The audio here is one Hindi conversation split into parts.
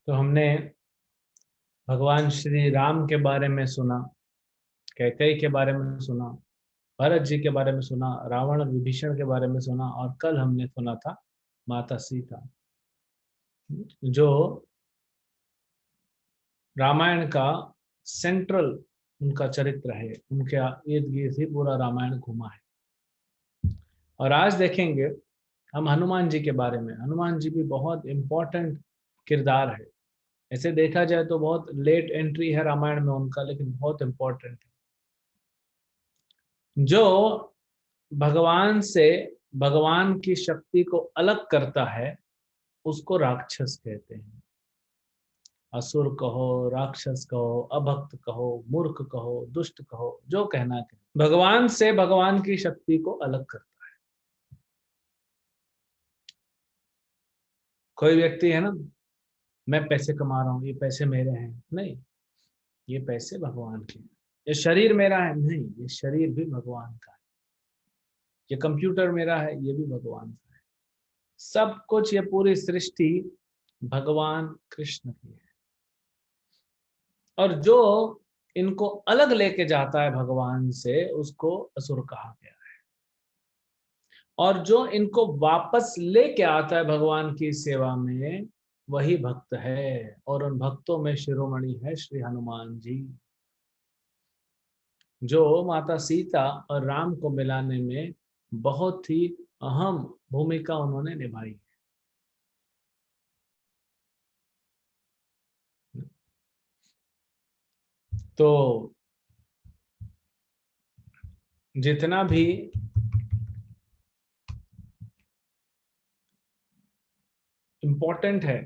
तो हमने भगवान श्री राम के बारे में सुना, कैकेयी के बारे में सुना, भरत जी के बारे में सुना, रावण और विभीषण के बारे में सुना, और कल हमने सुना था माता सीता, जो रामायण का सेंट्रल उनका चरित्र है। उनके इर्द गिर्द ही पूरा रामायण घुमा है। और आज देखेंगे हम हनुमान जी के बारे में। हनुमान जी भी बहुत इम्पोर्टेंट किरदार है। ऐसे देखा जाए तो बहुत लेट एंट्री है रामायण में उनका, लेकिन बहुत इम्पोर्टेंट है। जो भगवान से भगवान की शक्ति को अलग करता है उसको राक्षस कहते हैं। असुर कहो, राक्षस कहो, अभक्त कहो, मूर्ख कहो, दुष्ट कहो, जो कहना कहे, भगवान से भगवान की शक्ति को अलग करता है। कोई व्यक्ति है ना, मैं पैसे कमा रहा हूं, ये पैसे मेरे हैं, नहीं, ये पैसे भगवान के हैं। ये शरीर मेरा है, नहीं, ये शरीर भी भगवान का है। ये कंप्यूटर मेरा है, ये भी भगवान का है। सब कुछ, ये पूरी सृष्टि भगवान कृष्ण की है। और जो इनको अलग लेके जाता है भगवान से उसको असुर कहा गया है। और जो इनको वापस लेके आता है भगवान की सेवा में वही भक्त है। और उन भक्तों में शिरोमणि है श्री हनुमान जी, जो माता सीता और राम को मिलाने में बहुत ही अहम भूमिका उन्होंने निभाई है। तो जितना भी इम्पोर्टेंट है,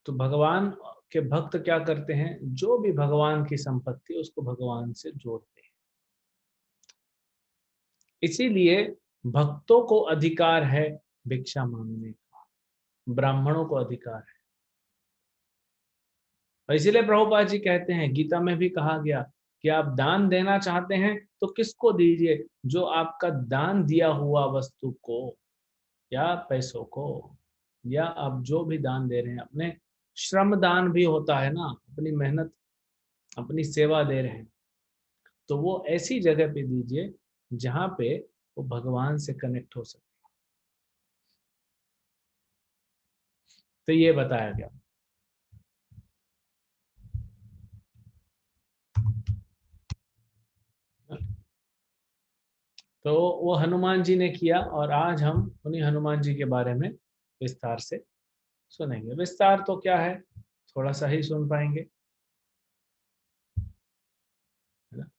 तो भगवान के भक्त क्या करते हैं, जो भी भगवान की संपत्ति उसको भगवान से जोड़ते हैं। इसीलिए भक्तों को अधिकार है भिक्षा मांगने का, ब्राह्मणों को अधिकार है। और इसीलिए प्रभुपाद जी कहते हैं, गीता में भी कहा गया कि आप दान देना चाहते हैं तो किसको दीजिए, जो आपका दान दिया हुआ वस्तु को या पैसों को, या आप जो भी दान दे रहे हैं, अपने श्रम दान भी होता है ना, अपनी मेहनत, अपनी सेवा दे रहे हैं, तो वो ऐसी जगह पे दीजिए जहां पे वो भगवान से कनेक्ट हो सके। तो ये बताया गया। तो वो हनुमान जी ने किया, और आज हम उन्हीं हनुमान जी के बारे में विस्तार से सुनेंगे। विस्तार तो क्या है, थोड़ा सा ही सुन पाएंगे, है ना,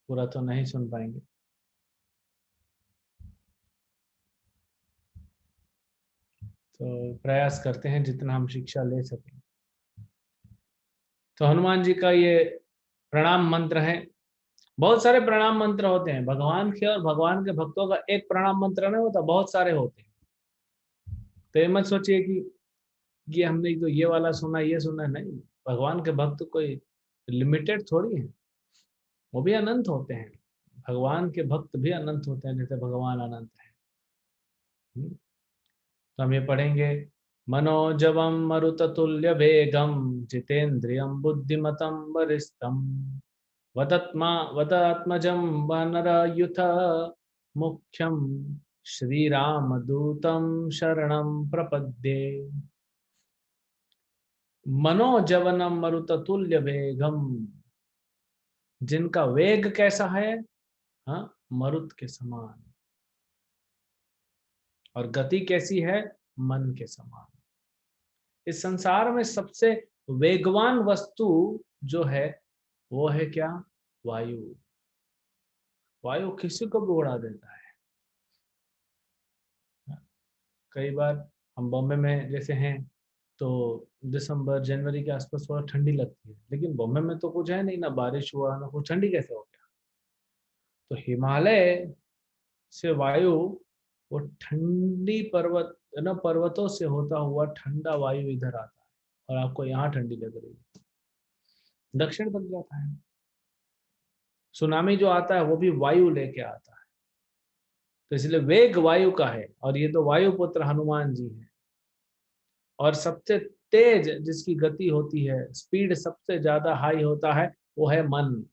पूरा तो नहीं सुन पाएंगे। तो प्रयास करते हैं जितना हम शिक्षा ले सकें। तो हनुमान जी का ये प्रणाम मंत्र है। बहुत सारे प्रणाम मंत्र होते हैं भगवान के, और भगवान के भक्तों का एक प्रणाम मंत्र नहीं होता, बहुत सारे होते हैं। तो ये मत सोचिए कि ये हमने तो ये वाला सुना, ये सुना, नहीं। भगवान के भक्त कोई लिमिटेड थोड़ी है, वो भी अनंत होते हैं। भगवान के भक्त भी अनंत होते हैं, जैसे भगवान अनंत है। तो हम ये पढ़ेंगे, मनोजवम मरुततुल्य वेगम जितेन्द्रियम बुद्धिमतम वरिष्ठम वदात्मजं वानरयूथ मुख्यम श्रीरामदूतं शरणं प्रपद्ये। मनोजवनम मरुततुल्य वेगम, जिनका वेग कैसा है, हाँ, मरुत के समान। और गति कैसी है, मन के समान। इस संसार में सबसे वेगवान वस्तु जो है वो है क्या, वायु। वायु किसी को भी उड़ा देता है। कई बार हम बॉम्बे में जैसे हैं, तो दिसंबर जनवरी के आसपास थोड़ा ठंडी लगती है, लेकिन बॉम्बे में तो कुछ है नहीं, ना बारिश हुआ ना कुछ, ठंडी कैसे हो गया। तो हिमालय से वायु, वो ठंडी पर्वत ना, पर्वतों से होता हुआ ठंडा वायु इधर आता है, और आपको यहाँ ठंडी लग रही है, दक्षिण तक जाता है। सुनामी जो आता है वो भी वायु लेके आता है। तो इसलिए वेग वायु का है, और ये तो वायुपुत्र हनुमान जी हैं। और सबसे तेज जिसकी गति होती है, स्पीड सबसे ज्यादा हाई होता है, वो है मन।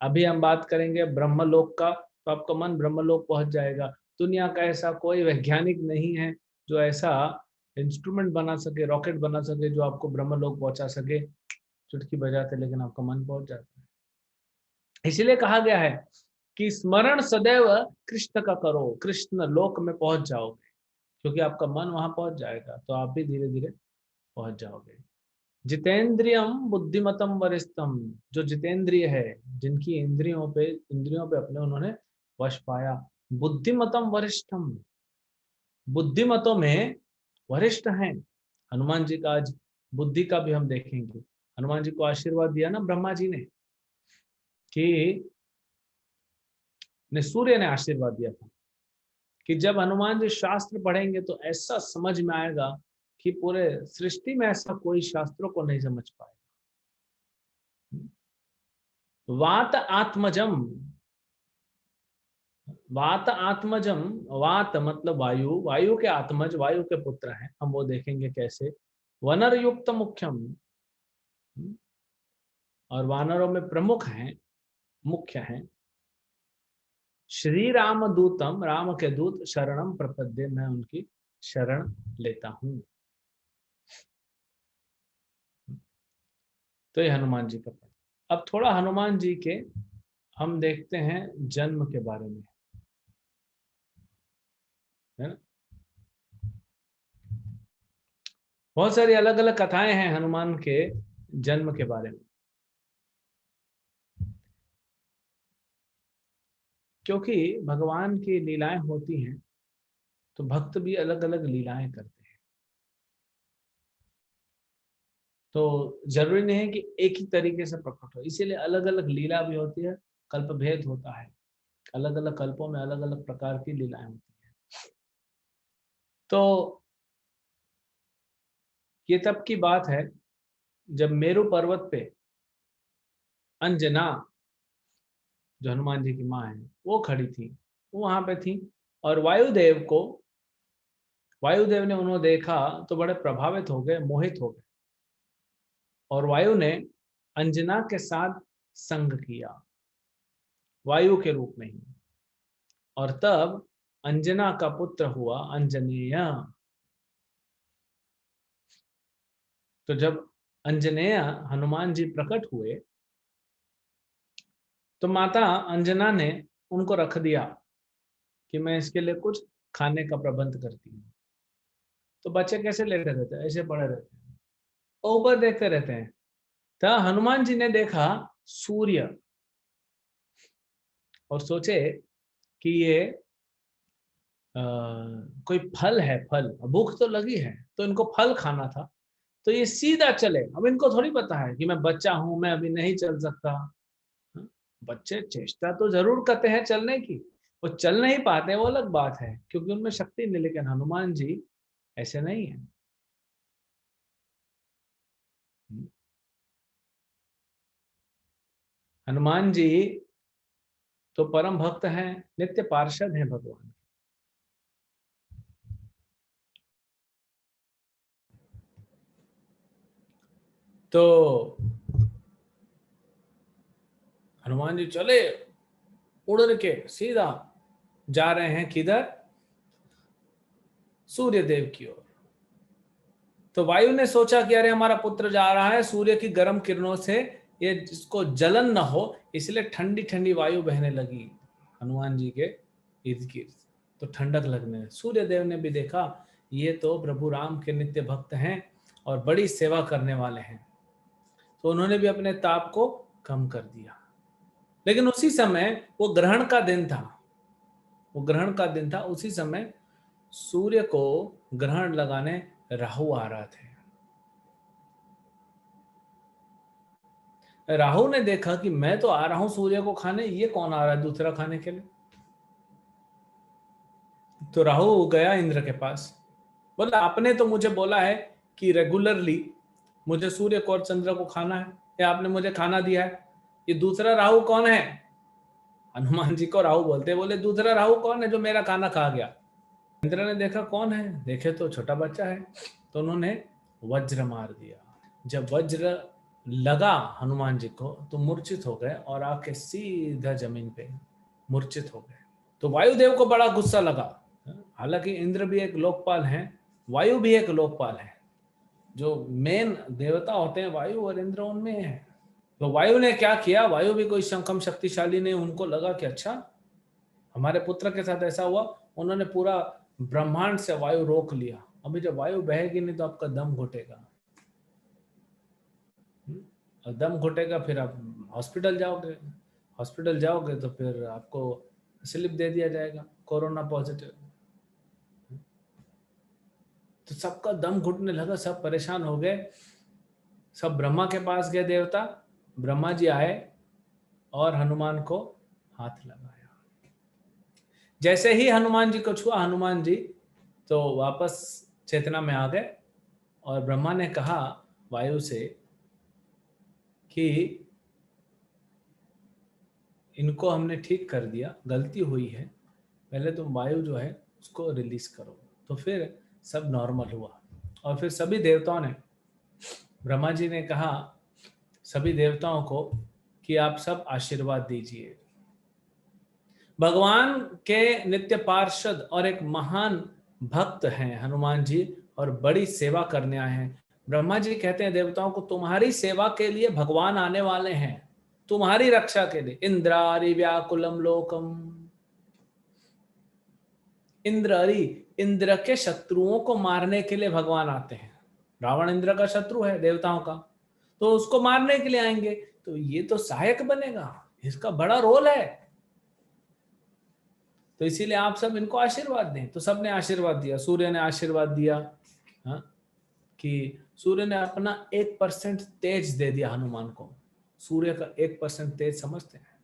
अभी हम बात करेंगे ब्रह्मलोक का, तो आपका मन ब्रह्मलोक पहुंच जाएगा। दुनिया का ऐसा कोई वैज्ञानिक नहीं है जो ऐसा इंस्ट्रूमेंट बना सके, रॉकेट बना सके जो आपको ब्रह्मलोक पहुंचा सके चुटकी बजाते, लेकिन आपका मन पहुंच जाता है। इसीलिए कहा गया है कि स्मरण सदैव कृष्ण का करो, कृष्ण लोक में पहुंच जाओगे, क्योंकि आपका मन वहां पहुंच जाएगा तो आप भी धीरे धीरे पहुंच जाओगे। जितेंद्रियम बुद्धिमतम वरिष्ठम, जो जितेंद्रिय है, जिनकी इंद्रियों पे अपने उन्होंने वश पाया। बुद्धिमतम वरिष्ठम, बुद्धिमतों में वरिष्ठ हैं। हनुमान जी का आज बुद्धि का भी हम देखेंगे। हनुमान जी को आशीर्वाद दिया ना ब्रह्मा जी ने, कि सूर्य ने आशीर्वाद दिया था कि जब हनुमान जी शास्त्र पढ़ेंगे तो ऐसा समझ में आएगा कि पूरे सृष्टि में ऐसा कोई शास्त्रों को नहीं समझ पाएगा। वात आत्मजम, वात आत्मजम, वात मतलब वायु, वायु के आत्मज, वायु के पुत्र हैं हम, वो देखेंगे कैसे। वनर युक्त मुख्यम, और वानरों में प्रमुख हैं, मुख्य हैं। श्री राम दूतम, राम के दूत, शरणम प्रपद्ये, मैं उनकी शरण लेता हूं। तो ये हनुमान जी का पद। अब थोड़ा हनुमान जी के हम देखते हैं जन्म के बारे में, है ना। बहुत सारी अलग अलग कथाएं हैं हनुमान के जन्म के बारे में, क्योंकि भगवान की लीलाएं होती हैं तो भक्त भी अलग अलग लीलाएं करते हैं। तो जरूरी नहीं है कि एक ही तरीके से प्रकट हो, इसीलिए अलग अलग लीला भी होती है, कल्प भेद होता है, अलग अलग कल्पों में अलग अलग प्रकार की लीलाएं होती हैं। तो ये तब की बात है जब मेरु पर्वत पे अंजना, जो हनुमान जी की माँ है, वो खड़ी थी, वो वहां पे थी, और वायुदेव ने उन्हें देखा तो बड़े प्रभावित हो गए, मोहित हो गए, और वायु ने अंजना के साथ संग किया, वायु के रूप में ही। और तब अंजना का पुत्र हुआ अंजनेय। तो जब अंजनेय हनुमान जी प्रकट हुए तो माता अंजना ने उनको रख दिया कि मैं इसके लिए कुछ खाने का प्रबंध करती हूँ। तो बच्चे कैसे लेटे रहते हैं, ऐसे पड़े रहते हैं, ऊपर देखते रहते हैं। तो हनुमान जी ने देखा सूर्य, और सोचे कि ये कोई फल है, फल, भूख तो लगी है तो इनको फल खाना था, तो ये सीधा चले। अब इनको थोड़ी पता है कि मैं बच्चा हूं, मैं अभी नहीं चल सकता। हाँ? बच्चे चेष्टा तो जरूर करते हैं चलने की, वो चल नहीं पाते, वो अलग बात है, क्योंकि उनमें शक्ति नहीं। लेकिन हनुमान जी ऐसे नहीं है। हनुमान जी तो परम भक्त हैं, नित्य पार्षद हैं भगवान। तो हनुमान जी चले उड़ के सीधा जा रहे हैं किधर, सूर्य देव की ओर। तो वायु ने सोचा कि अरे हमारा पुत्र जा रहा है, सूर्य की गर्म किरणों से ये इसको जलन न हो, इसलिए ठंडी ठंडी वायु बहने लगी हनुमान जी के इर्द गिर्द। तो ठंडक लगने लगी। सूर्य देव ने भी देखा ये तो प्रभु राम के नित्य भक्त हैं और बड़ी सेवा करने वाले हैं, तो उन्होंने भी अपने ताप को कम कर दिया। लेकिन उसी समय वो ग्रहण का दिन था, वो ग्रहण का दिन था, उसी समय सूर्य को ग्रहण लगाने राहु आ रहा थे। राहु ने देखा कि मैं तो आ रहा हूं सूर्य को खाने, ये कौन आ रहा है दूसरा खाने के लिए। तो राहु गया इंद्र के पास, बोला आपने तो मुझे बोला है कि रेगुलरली मुझे सूर्य को और चंद्र को खाना है, या आपने मुझे खाना दिया है, ये दूसरा राहु कौन है। हनुमान जी को राहु बोलते, बोले दूसरा राहु कौन है जो मेरा खाना खा गया। इंद्र ने देखा कौन है, देखे तो छोटा बच्चा है, तो उन्होंने वज्र मार दिया। जब वज्र लगा हनुमान जी को तो मूर्छित हो गए और आके सीधा जमीन पे मूर्छित हो गए। तो वायुदेव को बड़ा गुस्सा लगा। हालांकि इंद्र भी एक लोकपाल है, वायु भी एक लोकपाल है, जो मेन देवता होते हैं वायु और इंद्र उनमें है। तो वायु ने क्या किया, वायु भी कोई कम शक्तिशाली नहीं, उनको लगा कि अच्छा हमारे पुत्र के साथ ऐसा हुआ। उन्होंने पूरा ब्रह्मांड से वायु रोक लिया। अभी जब वायु बहेगी नहीं तो आपका दम घुटेगा, और दम घुटेगा फिर आप हॉस्पिटल जाओगे, हॉस्पिटल जाओगे तो फिर आपको स्लिप दे दिया जाएगा कोरोना पॉजिटिव। तो सबका दम घुटने लगा, सब परेशान हो गए। सब ब्रह्मा के पास गए देवता, ब्रह्मा जी आए और हनुमान को हाथ लगाया। जैसे ही हनुमान जी को छुआ, हनुमान जी तो वापस चेतना में आ गए। और ब्रह्मा ने कहा वायु से कि इनको हमने ठीक कर दिया, गलती हुई है, पहले तुम वायु जो है उसको रिलीज करो। तो फिर सब नॉर्मल हुआ। और फिर सभी देवताओं ने, ब्रह्मा जी ने कहा सभी देवताओं को कि आप सब आशीर्वाद दीजिए। भगवान के नित्य पार्षद और एक महान भक्त हैं हनुमान जी, और बड़ी सेवा करने आए हैं। ब्रह्मा जी कहते हैं देवताओं को, तुम्हारी सेवा के लिए भगवान आने वाले हैं, तुम्हारी रक्षा के लिए। इंद्रारि व्याकुलम लोकम, इंद्रारि, इंद्र के शत्रुओं को मारने के लिए भगवान आते हैं। रावण इंद्र का शत्रु है देवताओं का, तो उसको मारने के लिए आएंगे। तो ये तो सहायक बनेगा, इसका बड़ा रोल है, तो इसीलिए आप सब इनको आशीर्वाद दें। तो सबने आशीर्वाद दिया। सूर्य ने आशीर्वाद दिया, हाँ, कि सूर्य ने अपना 1% तेज दे दिया हनुमान को। सूर्य का 1% तेज समझते हैं,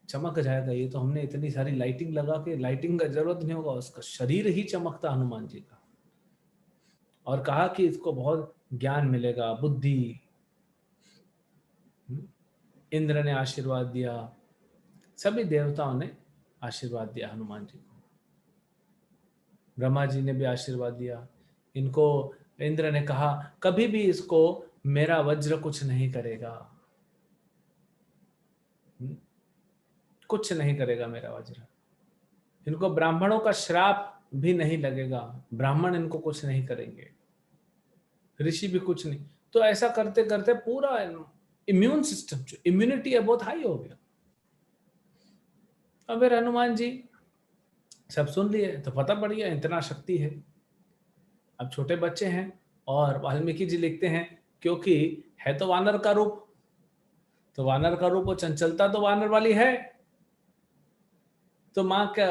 चमक जाएगा। ये तो हमने इतनी सारी लाइटिंग लगा के, लाइटिंग का जरूरत नहीं होगा, उसका शरीर ही चमकता हनुमान जी का। और कहा कि इसको बहुत ज्ञान मिलेगा, बुद्धि। इंद्र ने आशीर्वाद दिया, सभी देवताओं ने आशीर्वाद दिया हनुमान जी को। ब्रह्मा जी ने भी आशीर्वाद दिया इनको। इंद्र ने कहा कभी भी इसको मेरा वज्र कुछ नहीं करेगा, कुछ नहीं करेगा मेरा वज्र। इनको ब्राह्मणों का श्राप भी नहीं लगेगा, ब्राह्मण इनको कुछ नहीं करेंगे, ऋषि भी कुछ नहीं। तो ऐसा करते करते पूरा इम्यून सिस्टम, जो इम्यूनिटी है, बहुत हाई हो गया। अब फिर हनुमान जी सब सुन लिए तो पता पड़ गया इतना शक्ति है। अब छोटे बच्चे हैं, और वाल्मीकि जी लिखते हैं क्योंकि है तो वानर का रूप, तो वानर का रूप, वो चंचलता तो वानर वाली है। तो माँ क्या,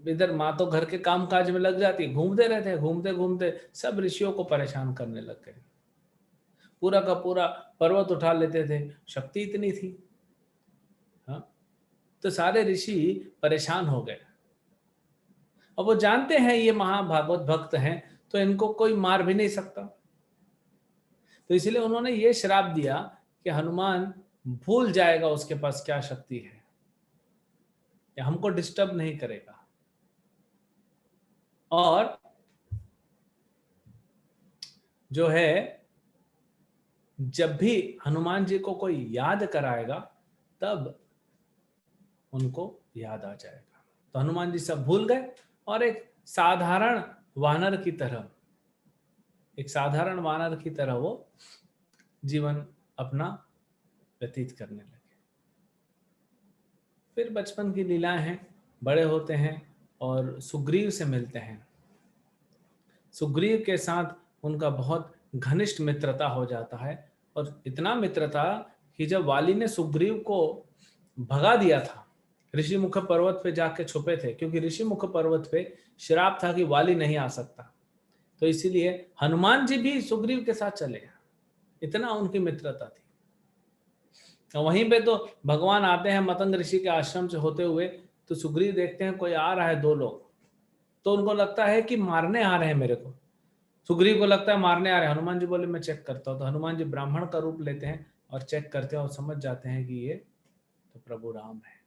इधर माँ तो घर के काम काज में लग जाती, घूमते रहते हैं, घूमते घूमते सब ऋषियों को परेशान करने लग गए। पूरा का पूरा पर्वत उठा लेते थे, शक्ति इतनी थी। हाँ, तो सारे ऋषि परेशान हो गए। अब वो जानते हैं ये महाभागवत भक्त हैं, तो इनको कोई मार भी नहीं सकता। तो इसलिए उन्होंने ये श्राप दिया कि हनुमान भूल जाएगा उसके पास क्या शक्ति है, या हमको डिस्टर्ब नहीं करेगा। और जो है, जब भी हनुमान जी को कोई याद कराएगा तब उनको याद आ जाएगा। तो हनुमान जी सब भूल गए और एक साधारण वानर की तरह, एक साधारण वानर की तरह वो जीवन अपना व्यतीत करने लगे। फिर बचपन की लीलाएं हैं, बड़े होते हैं और सुग्रीव से मिलते हैं। सुग्रीव के साथ उनका बहुत घनिष्ठ मित्रता हो जाता है, और इतना मित्रता कि जब वाली ने सुग्रीव को भगा दिया था, ऋषिमुख पर्वत पे जाके छुपे थे, क्योंकि ऋषिमुख पर्वत पे श्राप था कि वाली नहीं आ सकता, तो इसीलिए हनुमान जी भी सुग्रीव के साथ चले, इतना उनकी मित्रता थी। तो वहीं पे तो भगवान आते हैं मतंग ऋषि के आश्रम से होते हुए, तो सुग्रीव देखते हैं कोई आ रहा है, दो लोग, तो उनको लगता है कि मारने आ रहे हैं मेरे को। सुग्रीव को लगता है मारने आ रहे हैं। हनुमान जी बोले मैं चेक करता हूँ। तो हनुमान जी ब्राह्मण का रूप लेते हैं और चेक करते हैं और समझ जाते हैं कि ये तो प्रभु राम है,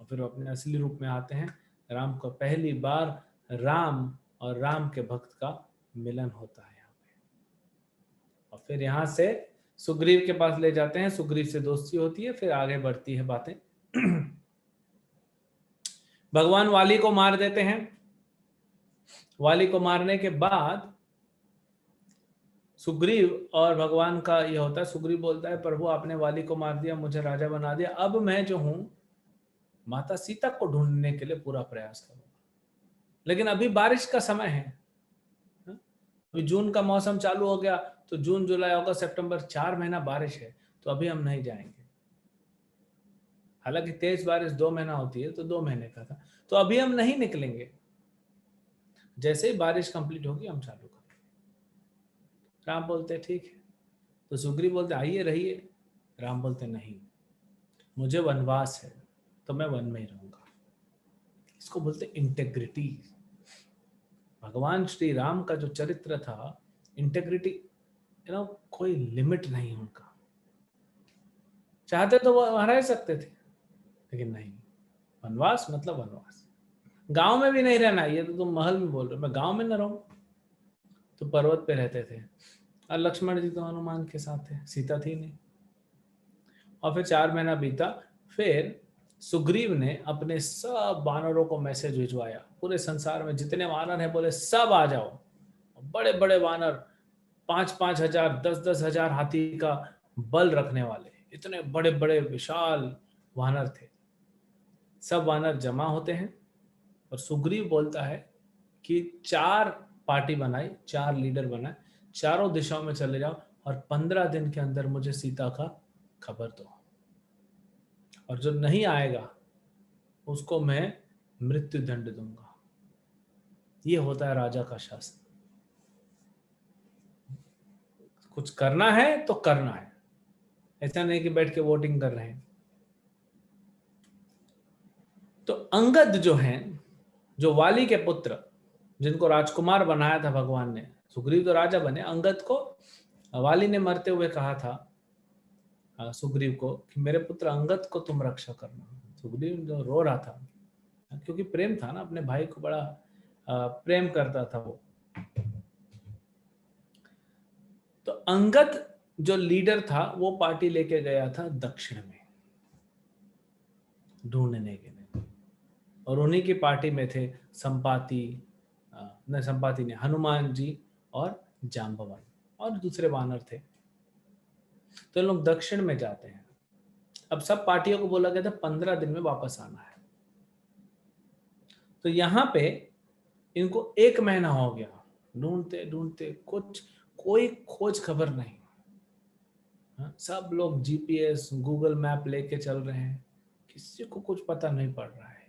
और फिर वो अपने असली रूप में आते हैं। राम को पहली बार राम और राम के भक्त का मिलन होता है यहाँ पे। फिर यहाँ से सुग्रीव के पास ले जाते हैं, सुग्रीव से दोस्ती होती है, फिर आगे बढ़ती है बातें। भगवान वाली को मार देते हैं। वाली को मारने के बाद सुग्रीव और भगवान का यह होता है, सुग्रीव बोलता है प्रभु आपने वाली को मार दिया, मुझे राजा बना दिया, अब मैं जो हूं माता सीता को ढूंढने के लिए पूरा प्रयास करूंगा, लेकिन अभी बारिश का समय है, अभी जून का मौसम चालू हो गया, तो जून जुलाई अगस्त सितंबर 4 महीना बारिश है, तो अभी हम नहीं जाएंगे। हालांकि तेज बारिश 2 महीना होती है, तो 2 महीने का था, तो अभी हम नहीं निकलेंगे, जैसे ही बारिश कंप्लीट होगी हम चालू करेंगे। राम बोलते ठीक है, तो सुग्रीव बोलते आइए रहिए। राम बोलते नहीं, मुझे वनवास है, तो मैं वन में ही रहूंगा। इसको बोलते इंटेग्रिटी। भगवान श्री राम का जो चरित्र था, इंटेग्रिटी, कोई लिमिट नहीं उनका। चाहते तो वो हरा सकते थे, लेकिन नहीं, वनवास मतलब वनवास। गांव में भी नहीं रहना, ये तो तुम महल में बोल रहे हो, मैं गांव में न रहूं। तो पर्वत पे रहते थे, और लक्ष्मण जी तो हनुमान के साथ थे, सीता थी नहीं। और फिर 4 महीना बीता, फिर सुग्रीव ने अपने सब वानरों को मैसेज भिजवाया, पूरे संसार में जितने वानर हैं बोले सब आ जाओ। बड़े बड़े वानर, 5-5 हजार, 10-10 हजार हाथी का बल रखने वाले, इतने बड़े बड़े विशाल वानर थे। सब वानर जमा होते हैं, और सुग्रीव बोलता है कि 4 पार्टी बनाई, 4 लीडर बनाए, चारों दिशाओं में चले जाओ, और 15 दिन के अंदर मुझे सीता का खबर दो, और जो नहीं आएगा उसको मैं मृत्यु दंड दूंगा। ये होता है राजा का शासन। कुछ करना है तो करना है, ऐसा नहीं कि बैठ के वोटिंग कर रहे हैं। तो अंगद जो हैं, जो वाली के पुत्र, जिनको राजकुमार बनाया था भगवान ने, सुग्रीव तो राजा बने, अंगद को वाली ने मरते हुए कहा था सुग्रीव को कि मेरे पुत्र अंगद को तुम रक्षा करना। सुग्रीव जो रो रहा था, क्योंकि प्रेम था ना, अपने भाई को बड़ा प्रेम करता था वो। तो अंगद जो लीडर था, वो पार्टी लेके गया था दक्षिण में ढूंढने के लिए, और उन्हीं की पार्टी में थे संपाति, नहीं संपाति ने, हनुमान जी और जाम्बवन, और दूसरे वानर थे। तो लोग दक्षिण में जाते हैं। अब सब पार्टियों को बोला गया था 15 दिन में वापस आना है। तो यहां पे इनको 1 महीना हो गया, ढूंढते ढूंढते, कोई खोज खबर नहीं। सब लोग जीपीएस गूगल मैप लेके चल रहे हैं, किसी को कुछ पता नहीं पड़ रहा है,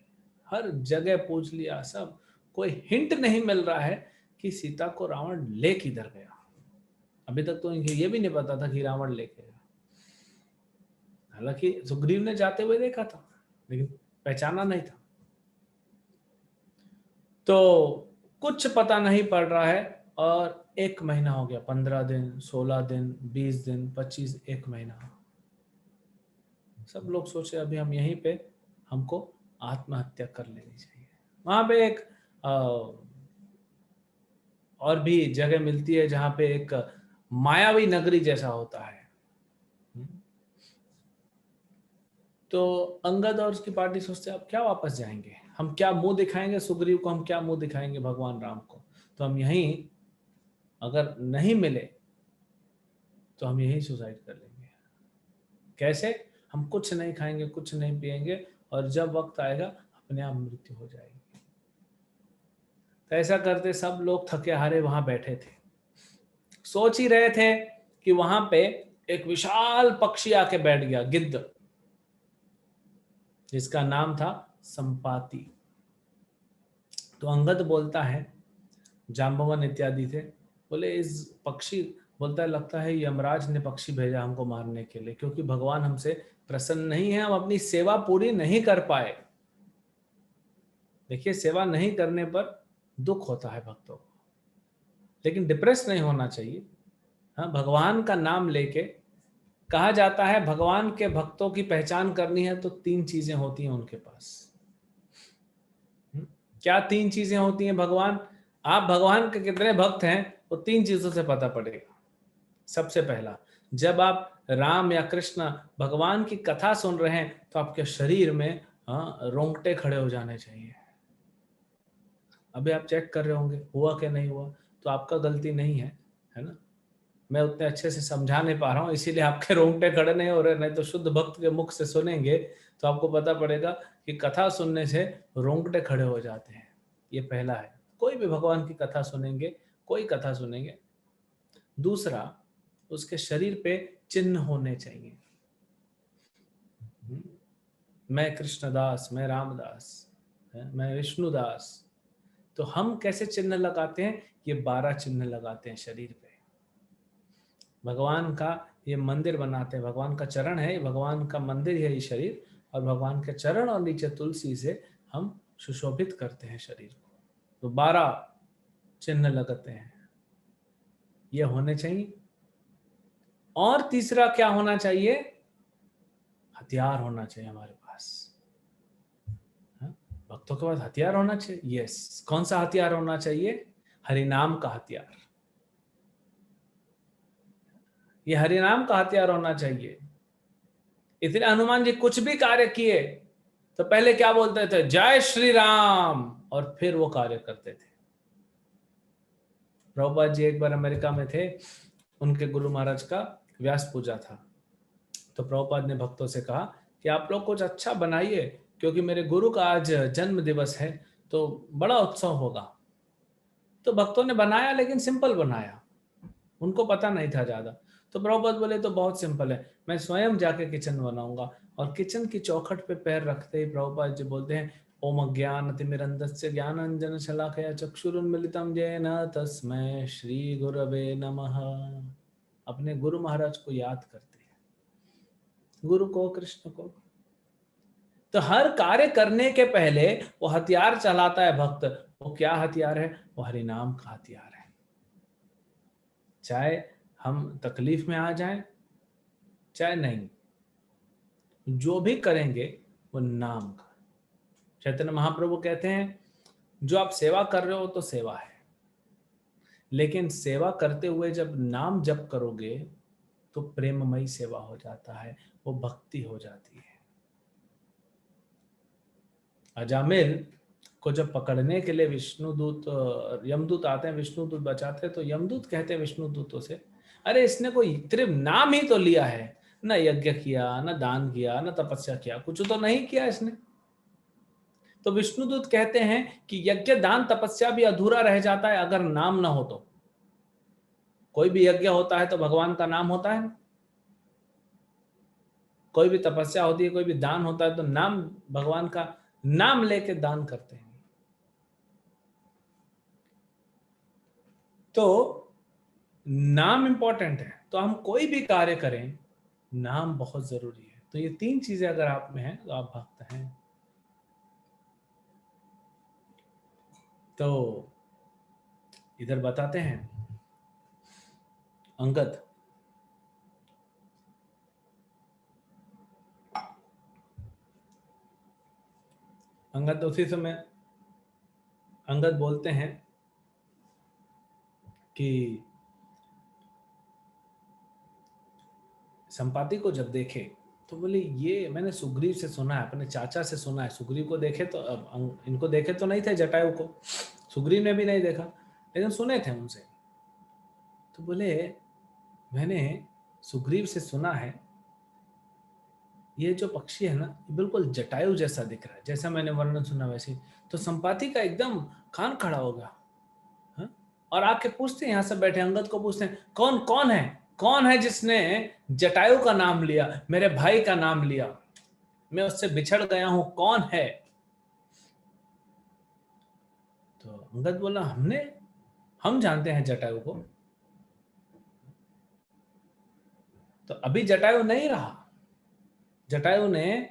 हर जगह पूछ लिया, सब कोई हिंट नहीं मिल रहा है कि सीता को रावण ले किधर गया। अभी तक तो इनको ये भी नहीं पता था कि रावण लेके गया। हालांकि सुग्रीव ने जाते हुए देखा था, लेकिन पहचाना नहीं था। तो कुछ पता नहीं पड़ रहा है, और 1 महीना हो गया, 15 दिन, 16 दिन, 20 दिन, 25, 1 महीना। सब लोग सोचे अभी हम यहीं पे हमको आत्महत्या कर लेनी चाहिए। वहां पे एक और भी जगह मिलती है जहां पे एक मायावी नगरी जैसा होता है। तो अंगद और उसकी पार्टी सोचते अब क्या वापस जाएंगे, हम क्या मुंह दिखाएंगे सुग्रीव को, हम क्या मुंह दिखाएंगे भगवान राम को, तो हम यहीं, अगर नहीं मिले तो हम यहीं सुसाइड कर लेंगे। कैसे? हम कुछ नहीं खाएंगे, कुछ नहीं पिएंगे, और जब वक्त आएगा अपने आप मृत्यु हो जाएगी। तो ऐसा करते सब लोग थके हारे वहां बैठे थे, सोच ही रहे थे कि वहां पे एक विशाल पक्षी आके बैठ गया, गिद्ध, जिसका नाम था संपाति। तो अंगद बोलता है, जाम्बवन इत्यादि थे, बोले इस पक्षी, बोलता है लगता है यमराज ने पक्षी भेजा हमको मारने के लिए, क्योंकि भगवान हमसे प्रसन्न नहीं है, हम अपनी सेवा पूरी नहीं कर पाए। देखिए, सेवा नहीं करने पर दुख होता है भक्तों को, लेकिन डिप्रेस नहीं होना चाहिए। हाँ, भगवान का नाम लेके, कहा जाता है भगवान के भक्तों की पहचान करनी है तो 3 चीजें होती हैं उनके पास। क्या 3 चीजें होती हैं? भगवान, आप भगवान के कितने भक्त हैं वो 3 चीजों से पता पड़ेगा। सबसे पहला, जब आप राम या कृष्ण भगवान की कथा सुन रहे हैं तो आपके शरीर में रोंगटे खड़े हो जाने चाहिए। अभी आप चेक कर रहे होंगे हुआ कि नहीं हुआ, तो आपका गलती नहीं है, है ना। मैं उतने अच्छे से समझा नहीं पा रहा हूँ इसीलिए आपके रोंगटे खड़े नहीं हो रहे, नहीं तो शुद्ध भक्त के मुख से सुनेंगे तो आपको पता पड़ेगा कि कथा सुनने से रोंगटे खड़े हो जाते हैं। ये पहला है, कोई भी भगवान की कथा सुनेंगे, कोई कथा सुनेंगे। दूसरा, उसके शरीर पे चिन्ह होने चाहिए। मैं कृष्णदास, मैं रामदास, मैं विष्णुदास। तो हम कैसे चिन्ह लगाते हैं? ये 12 चिन्ह लगाते हैं शरीर पे। भगवान का ये मंदिर बनाते हैं, भगवान का चरण है, भगवान का मंदिर है ये शरीर, और भगवान के चरण और नीचे तुलसी से हम सुशोभित करते हैं शरीर को। तो 12 चिन्ह लगाते हैं, ये होने चाहिए। और तीसरा क्या होना चाहिए? हथियार होना चाहिए हमारे पास। भक्तों के पास हथियार होना चाहिए। यस, कौन सा हथियार होना चाहिए? हरिनाम का हथियार। ये हरिनाम का हथियार होना चाहिए। इसलिए हनुमान जी कुछ भी कार्य किए तो पहले क्या बोलते थे? जय श्री राम, और फिर वो कार्य करते थे। प्रभुपाद जी एक बार अमेरिका में थे, उनके गुरु महाराज का व्यास पूजा था। तो प्रभुपाद ने भक्तों से कहा कि आप लोग कुछ अच्छा बनाइए, क्योंकि मेरे गुरु का आज जन्म दिवस है, तो बड़ा उत्सव होगा। तो भक्तों ने बनाया, लेकिन सिंपल बनाया, उनको पता नहीं था ज्यादा। तो प्रभुपाद बोले तो बहुत सिंपल है, मैं स्वयं जाके किचन बनाऊंगा। और किचन की चौखट पे पैर रखते ही प्रभुपाद जी बोलते हैं, ओम अज्ञानतिमिरन्धस्य ज्ञानांजन शलाकया चक्षुरुन्मीलितं येन तस्मै श्री गुरवे नमः। अपने गुरु महाराज को याद करते हैं, गुरु को, कृष्ण को। तो हर कार्य करने के पहले वो हथियार चलाता है भक्त। वो क्या हथियार है? वो हरिनाम का हथियार है। चाहे हम तकलीफ में आ जाएं, चाहे नहीं, जो भी करेंगे वो नाम का। चैतन्य महाप्रभु कहते हैं, जो आप सेवा कर रहे हो तो सेवा है, लेकिन सेवा करते हुए जब नाम जप करोगे तो प्रेममयी सेवा हो जाता है, वो भक्ति हो जाती है। अजामिल को जब पकड़ने के लिए विष्णुदूत, यमदूत आते हैं, विष्णुदूत बचाते हैं, तो यमदूत कहते हैं विष्णुदूतों से, अरे इसने कोई सिर्फ नाम ही तो लिया है, न यज्ञ किया, न दान किया, न तपस्या किया, कुछ तो नहीं किया इसने। तो विष्णुदूत कहते हैं कि यज्ञ दान तपस्या भी अधूरा रह जाता है अगर नाम ना हो तो। कोई भी यज्ञ होता है तो भगवान का नाम होता है, कोई भी तपस्या होती है, कोई भी दान होता है तो नाम, भगवान का नाम लेके दान करते हैं। तो नाम इंपॉर्टेंट है, तो हम कोई भी कार्य करें, नाम बहुत जरूरी है। तो ये 3 चीजें अगर आप में हैं तो आप भक्त हैं। तो इधर बताते हैं अंगद, अंगद उसी समय अंगद बोलते हैं कि संपाति को जब देखे तो बोले, ये मैंने सुग्रीव से सुना है, अपने चाचा से सुना है। सुग्रीव को देखे तो, अब इनको देखे तो नहीं थे जटायु को, सुग्रीव ने भी नहीं देखा, लेकिन सुने थे उनसे। तो बोले, मैंने सुग्रीव से सुना है, ये जो पक्षी है ना, ये बिल्कुल जटायु जैसा दिख रहा है, जैसा मैंने वर्णन सुना वैसे। तो संपाति का एकदम कान खड़ा होगा, हाँ? और आके पूछते हैं, यहाँ से बैठे अंगद को पूछते हैं, कौन कौन है, कौन है जिसने जटायु का नाम लिया, मेरे भाई का नाम लिया, मैं उससे बिछड़ गया हूं, कौन है? तो अंगद बोला, हम जानते हैं जटायु को। तो अभी जटायु नहीं रहा, जटायु ने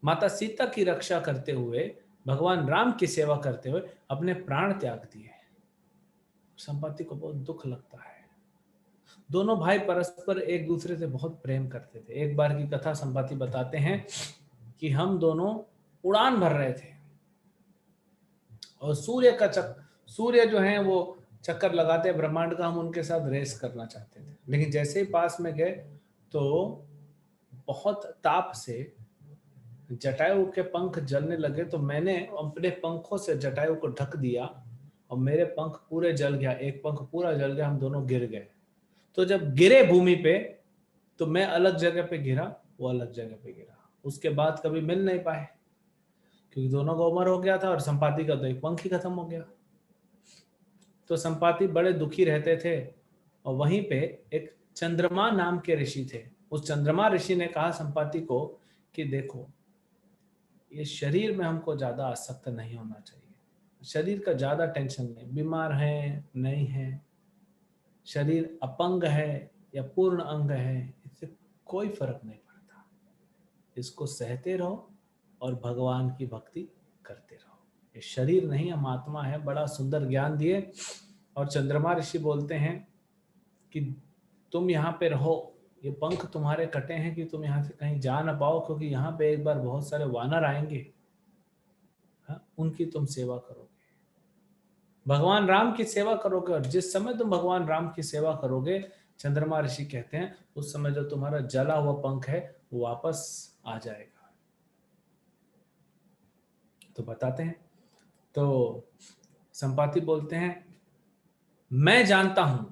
माता सीता की रक्षा करते हुए, भगवान राम की सेवा करते हुए अपने प्राण त्याग दिए। संपत्ति को बहुत दुख लगता है। दोनों भाई परस्पर एक दूसरे से बहुत प्रेम करते थे। एक बार की कथा संपत्ति बताते हैं कि हम दोनों उड़ान भर रहे थे और सूर्य जो है वो चक्कर लगाते ब्रह्मांड का, हम उनके साथ रेस करना चाहते थे। लेकिन जैसे ही पास में गए तो बहुत ताप से जटायु के पंख जलने लगे, तो मैंने अपने पंखों से जटायु को ढक दिया और मेरे पंख पूरे जल गया, एक पंख पूरा जल गया, हम दोनों गिर गए। तो जब गिरे भूमि पे तो मैं अलग जगह पे गिरा, वो अलग जगह पे गिरा। उसके बाद कभी मिल नहीं पाए क्योंकि दोनों का उम्र हो गया था और संपाति का तो एक पंख ही खत्म हो गया। तो संपाति बड़े दुखी रहते थे और वहीं पे एक चंद्रमा नाम के ऋषि थे। उस चंद्रमा ऋषि ने कहा संपाति को कि देखो, ये शरीर में हमको ज्यादा आसक्त नहीं होना चाहिए, शरीर का ज्यादा टेंशन नहीं, बीमार है नहीं है, शरीर अपंग है या पूर्ण अंग है, इससे कोई फर्क नहीं पड़ता, इसको सहते रहो और भगवान की भक्ति करते रहो। ये शरीर नहीं, हम आत्मा है। बड़ा सुंदर ज्ञान दिए। और चंद्रमा ऋषि बोलते हैं कि तुम यहाँ पे रहो, ये पंख तुम्हारे कटे हैं कि तुम यहाँ से कहीं जा ना पाओ, क्योंकि यहाँ पे एक बार बहुत सारे वानर आएंगे, हाँ, उनकी तुम सेवा करोगे, भगवान राम की सेवा करोगे, और जिस समय तुम भगवान राम की सेवा करोगे, चंद्रमा ऋषि कहते हैं, उस समय जो तुम्हारा जला हुआ पंख है वो वापस आ जाएगा। तो बताते हैं, तो संपाति बोलते हैं, मैं जानता हूं,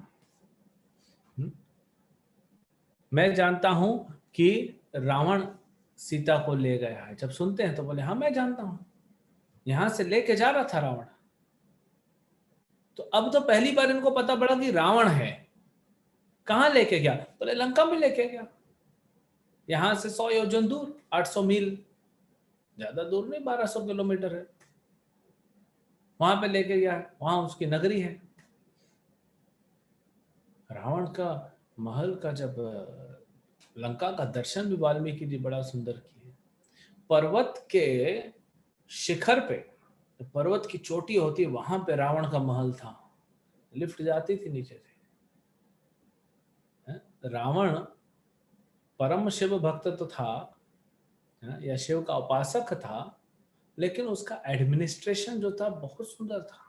मैं जानता हूं कि रावण सीता को ले गया है। जब सुनते हैं तो बोले हाँ मैं जानता हूं, यहां से लेके जा रहा था रावण। तो अब तो पहली बार इनको पता पड़ा कि रावण है। कहां लेके गया? बोले लंका में लेके गया, यहां से 100 योजन दूर, 800 मील, ज्यादा दूर नहीं, 1200 किलोमीटर है, वहां पे लेके गया है, वहां उसकी नगरी है। रावण का महल का जब लंका का दर्शन भी वाल्मीकि जी बड़ा सुंदर किए। पर्वत के शिखर पे, पर्वत की चोटी होती है, वहां पे रावण का महल था, लिफ्ट जाती थी नीचे से। रावण परम शिव भक्त तो था, या शिव का उपासक था, लेकिन उसका एडमिनिस्ट्रेशन जो था बहुत सुंदर था।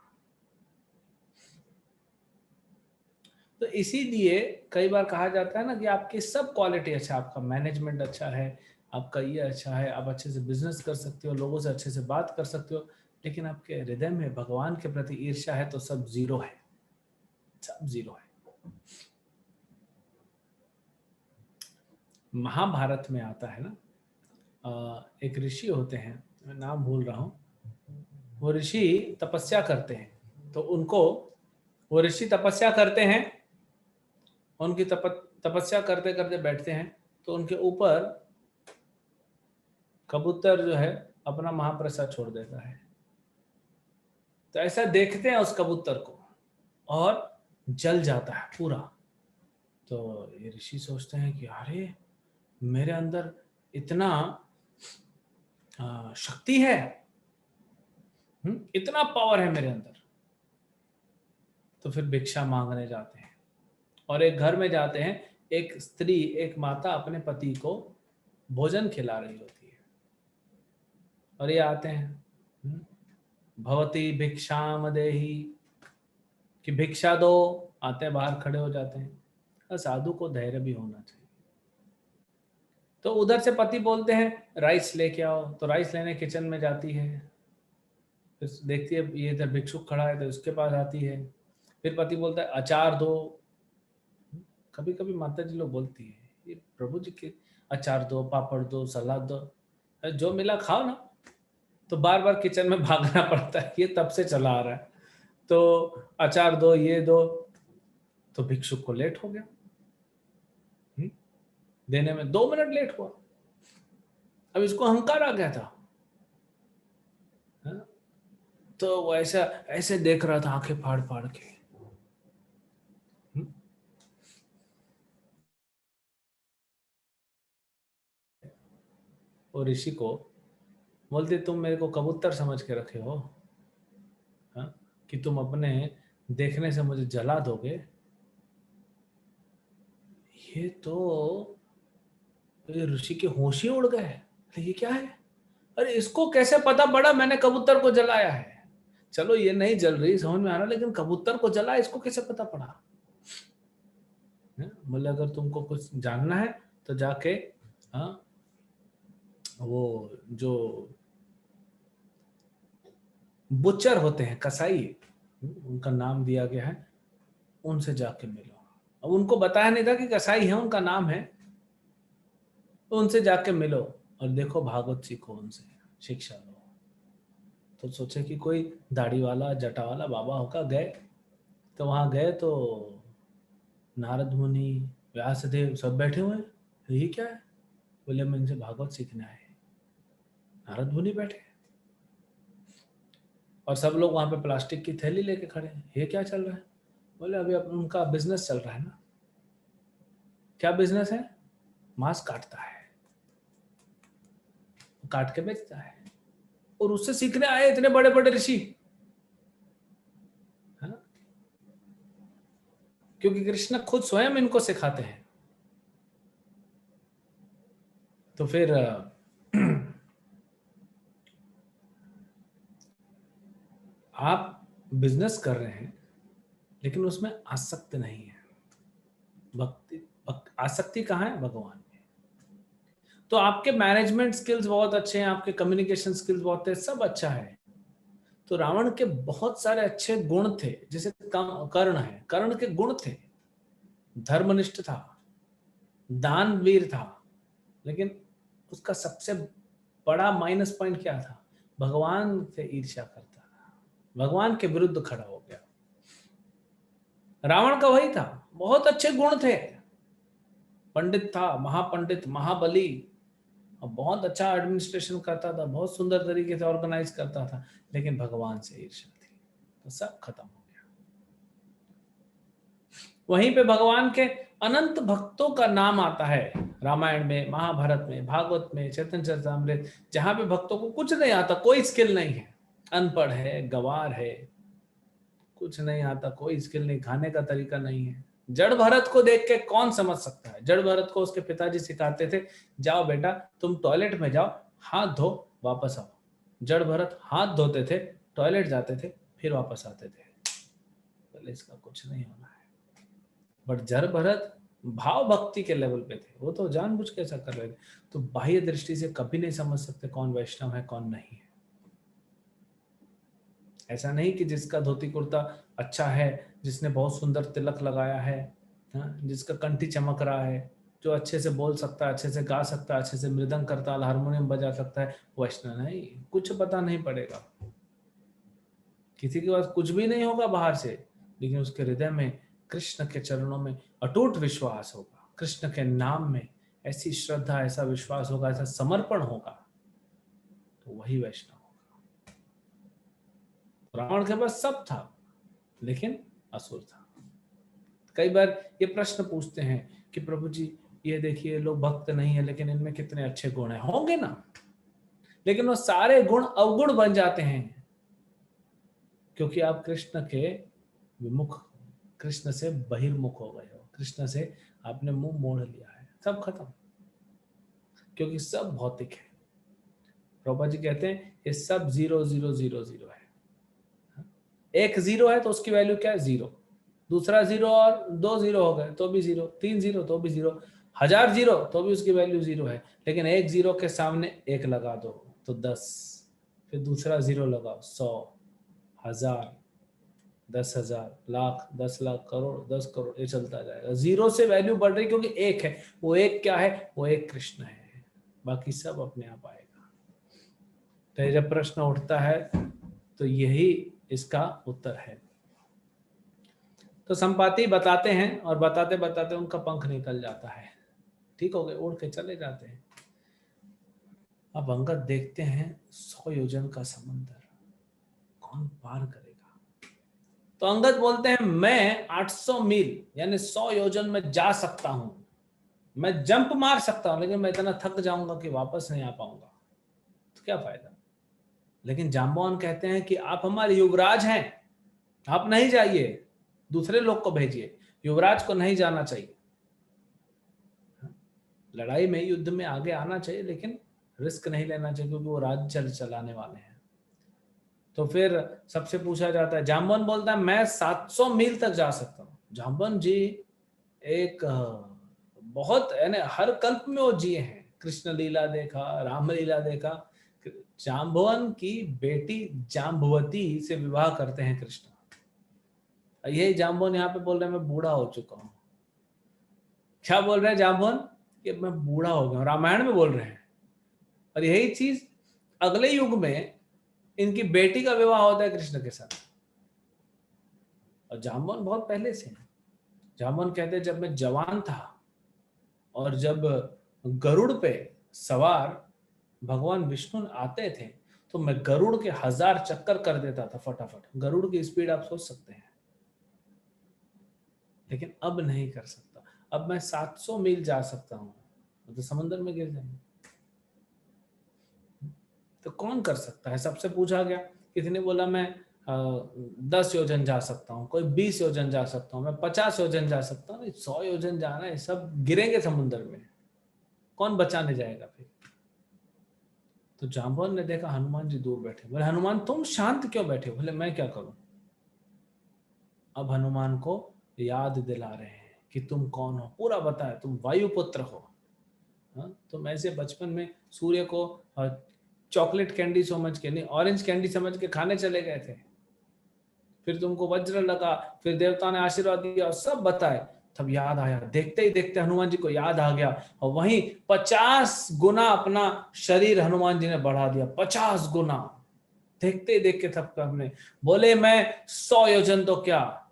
तो इसीलिए कई बार कहा जाता है ना कि आपकी सब क्वालिटी अच्छा, आपका मैनेजमेंट अच्छा है, आपका ये अच्छा है, आप अच्छे से बिजनेस कर सकते हो, लोगों से अच्छे से बात कर सकते हो, लेकिन आपके हृदय में भगवान के प्रति ईर्ष्या है तो सब जीरो है, सब जीरो है। महाभारत में आता है ना, एक ऋषि होते हैं, मैं नाम भूल रहा हूँ, वो ऋषि तपस्या करते हैं, तो उनको, वो ऋषि तपस्या करते हैं, उनकी तपस्या करते करते बैठते हैं, तो उनके ऊपर कबूतर जो है अपना महाप्रसाद छोड़ देता है। तो ऐसा देखते हैं उस कबूतर को और जल जाता है पूरा। तो ये ऋषि सोचते हैं कि अरे मेरे अंदर इतना शक्ति है, इतना पावर है मेरे अंदर। तो फिर भिक्षा मांगने जाते हैं और एक घर में जाते हैं, एक स्त्री, एक माता अपने पति को भोजन खिला रही होती है, और ये आते हैं, भवती भिक्षाम देही, कि भिक्षा दो, आते हैं, बाहर खड़े हो जाते हैं। और साधु को धैर्य भी होना चाहिए। तो उधर से पति बोलते हैं राइस लेके आओ, तो राइस लेने किचन में जाती है, फिर देखती है ये इधर भिक्षुक खड़ा है तो इसके पास आती है, फिर पति बोलता है अचार दो। कभी कभी माता जी लोग बोलती है ये प्रभु जी के, अचार दो, पापड़ दो, सलाद दो, जो मिला खाओ ना। तो बार बार किचन में भागना पड़ता है, ये तब से चला आ रहा है। तो अचार दो, ये दो, तो भिक्षुक को लेट हो गया, देने में 2 मिनट लेट हुआ। अब इसको अहंकार आ गया था, तो वो ऐसा ऐसे देख रहा था आंखें फाड़ फाड़ के। और ऋषि को बोलते तुम मेरे को कबूतर समझ के रखे हो, हा? कि तुम अपने देखने से मुझे जला दोगे। ये तो ये ऋषि के होश ही उड़ गए, ये क्या है? अरे इसको कैसे पता पड़ा मैंने कबूतर को जलाया है? चलो ये नहीं जल रही, समझ में आ रहा, लेकिन कबूतर को जला, इसको कैसे पता पड़ा? बोले अगर तुमको कुछ जानना है तो जाके वो जो बुचर होते हैं, कसाई, उनका नाम दिया गया है, उनसे जाके मिलो। अब उनको बताया नहीं था कि कसाई है, उनका नाम है, तो उनसे जाके मिलो और देखो, भागवत सीखो, उनसे शिक्षा लो। तो सोचे कि कोई दाढ़ी वाला जटा वाला बाबा होगा, गए तो वहां गए तो नारद मुनि, व्यासदेव सब बैठे हुए हैं। ये क्या है? बोले मैं इनसे भागवत सीखने आए। नारद मुनि बैठे और सब लोग वहां पे प्लास्टिक की थैली लेके खड़े हैं। ये क्या चल रहा है? बोले अभी उनका बिजनेस चल रहा है ना। क्या बिजनेस है? मांस काटता है, काट के बेचता है, और उससे सीखने आए इतने बड़े बड़े ऋषि, है ना? क्योंकि कृष्ण खुद स्वयं इनको सिखाते हैं। तो फिर आप बिजनेस कर रहे हैं लेकिन उसमें आसक्त नहीं है। भक्ति आसक्ति कहाँ है? भगवान में। तो आपके मैनेजमेंट स्किल्स बहुत अच्छे हैं, आपके कम्युनिकेशन स्किल्स बहुत है, सब अच्छा है। तो रावण के बहुत सारे अच्छे गुण थे, जैसे कर्ण है, कर्ण के गुण थे, धर्मनिष्ठ था, दानवीर था, लेकिन उसका सबसे बड़ा माइनस पॉइंट क्या था? भगवान से ईर्ष्या करता था, भगवान के विरुद्ध खड़ा हो गया। रावण का वही था, बहुत अच्छे गुण थे, पंडित था, महापंडित, महाबली, और बहुत अच्छा एडमिनिस्ट्रेशन करता था, बहुत सुंदर तरीके से ऑर्गेनाइज करता था, लेकिन भगवान से ईर्ष्या थी, तो सब खत्म हो गया। वहीं पे भगवान के अनंत भक्तों का नाम आता है, रामायण में, महाभारत में, भागवत में, चैतन्य चरितामृत, जहां पे भक्तों को कुछ नहीं आता, कोई स्किल नहीं है, अनपढ़ है, गवार है, कुछ नहीं आता, कोई स्किल नहीं, खाने का तरीका नहीं है। जड़ भरत को देख के कौन समझ सकता है? जड़ भरत को उसके पिताजी सिखाते थे, जाओ बेटा तुम टॉयलेट में जाओ, हाथ धो, वापस आओ। जड़ भरत हाथ धोते थे, टॉयलेट जाते थे, फिर वापस आते थे। बोले इसका कुछ नहीं होना है। बट जड़ भरत भाव भक्ति के लेवल पे थे, वो तो जानबूझ के ऐसा कर रहे थे। तो बाह्य दृष्टि से कभी नहीं समझ सकते कौन वैष्णव है कौन नहीं है। ऐसा नहीं कि जिसका धोती कुर्ता अच्छा है, जिसने बहुत सुंदर तिलक लगाया है, जिसका कंठी चमक रहा है, जो अच्छे से बोल सकता है, अच्छे से गा सकता है, अच्छे से मृदंग करता है, हारमोनियम बजा सकता है, वैष्णव नहीं, कुछ पता नहीं पड़ेगा। किसी के पास कुछ भी नहीं होगा बाहर से, लेकिन उसके हृदय में कृष्ण के चरणों में अटूट विश्वास होगा, कृष्ण के नाम में ऐसी श्रद्धा, ऐसा विश्वास होगा, ऐसा समर्पण होगा, तो वही वैष्णव होगा। रावण के पास सब था लेकिन असुर था। कई बार ये प्रश्न पूछते हैं कि प्रभु जी ये देखिए लोग भक्त नहीं है लेकिन इनमें कितने अच्छे गुण हैं। होंगे ना, लेकिन वो सारे गुण अवगुण बन जाते हैं क्योंकि आप कृष्ण के विमुख, कृष्ण से बहिर्मुख हो गए हो, कृष्ण से आपने मुंह मोड़ लिया है, सब खत्म। क्योंकि सब भौतिक है। प्रभुपाद जी कहते हैं ये सब 0 0 0 0 है। एक जीरो है तो उसकी वैल्यू क्या है? 0। दूसरा जीरो और 2 जीरो हो गए तो भी 0, 3 जीरो तो भी 0, 1000 जीरो तो भी उसकी वैल्यू 0 है। लेकिन एक जीरो के सामने एक लगा दो तो 10, फिर दूसरा जीरो लगाओ 100, 1000, 10,000, लाख, 10 लाख, करोड़, 10 करोड़, ये चलता जाएगा। जीरो से वैल्यू बढ़ रही क्योंकि एक है। वो एक क्या है? वो एक कृष्ण है, बाकी सब अपने आप आएगा। तो जब प्रश्न उठता है तो यही इसका उत्तर है। तो संपाति बताते हैं और बताते बताते उनका पंख निकल जाता है, ठीक हो गए, उड़ के चले जाते हैं। अब अंगद देखते हैं 100 योजन का समंदर, कौन पार करेगा? तो अंगद बोलते हैं मैं 800 मील यानी 100 योजन में जा सकता हूं, मैं जंप मार सकता हूं, लेकिन मैं इतना थक जाऊंगा कि वापस नहीं आ पाऊंगा, तो क्या फायदा? लेकिन जाम्बवान कहते हैं कि आप हमारे युवराज हैं, आप नहीं जाइए, दूसरे लोग को भेजिए, युवराज को नहीं जाना चाहिए। लड़ाई में, युद्ध में आगे आना चाहिए लेकिन रिस्क नहीं लेना चाहिए क्योंकि वो राज्य चलाने वाले हैं। तो फिर सबसे पूछा जाता है, जाम्बवन बोलता है मैं 700 मील तक जा सकता हूँ। जाम्बवन जी एक बहुत यानी हर कल्प में वो जिए हैं, कृष्ण लीला देखा, राम लीला देखा। जाम्बवन की बेटी जाम्बवती से विवाह करते हैं कृष्ण। यही जाम्बवन यहाँ पे बोल रहे हैं मैं बूढ़ा हो चुका हूँ। क्या बोल रहे हैं जाम्बवन? कि मैं बूढ़ा हो गया हूँ, रामायण में बोल रहे हैं। और यही चीज अगले युग में इनकी बेटी का विवाह होता है कृष्ण के साथ। और जाम्बवन बहुत पहले से है। जाम्बवन कहते हैं जब मैं जवान था और जब गरुड़ पे सवार भगवान विष्णु आते थे तो मैं गरुड़ के 1000 चक्कर कर देता था फटाफट। गरुड़ की स्पीड आप सोच सकते हैं। लेकिन अब नहीं कर सकता। अब मैं 700 मील जा सकता हूं तो समंदर में गिर जाएंगे। तो कौन कर सकता है? सबसे पूछा गया, किसी ने बोला मैं 10 योजन जा सकता हूँ, कोई 20 योजन जा सकता हूँ, मैं 50 योजन जा सकता हूँ। 100 योजन जाना है, सब गिरेंगे समुद्र में, कौन बचाने जाएगा फिर? तो जाम्बवन ने देखा हनुमान जी दूर बैठे। बोले हनुमान तुम शांत क्यों बैठे? बोले मैं क्या करूं? अब हनुमान को याद दिला रहे हैं कि तुम कौन हो, पूरा बताया। तुम वायुपुत्र हो। तुम ऐसे बचपन में सूर्य को चॉकलेट कैंडी समझ के, नहीं ऑरेंज कैंडी समझ के खाने चले गए थे। फिर तुमको वज्र लगा, फिर देवता ने आशीर्वाद दिया और सब बताए। तब याद आया, देखते ही देखते हनुमान जी को याद आ गया और वहीं 50 गुना अपना शरीर हनुमान जी ने बढ़ा दिया। 50 गुना देखते ही देख के तब हमने बोले मैं 100 योजन तो क्या,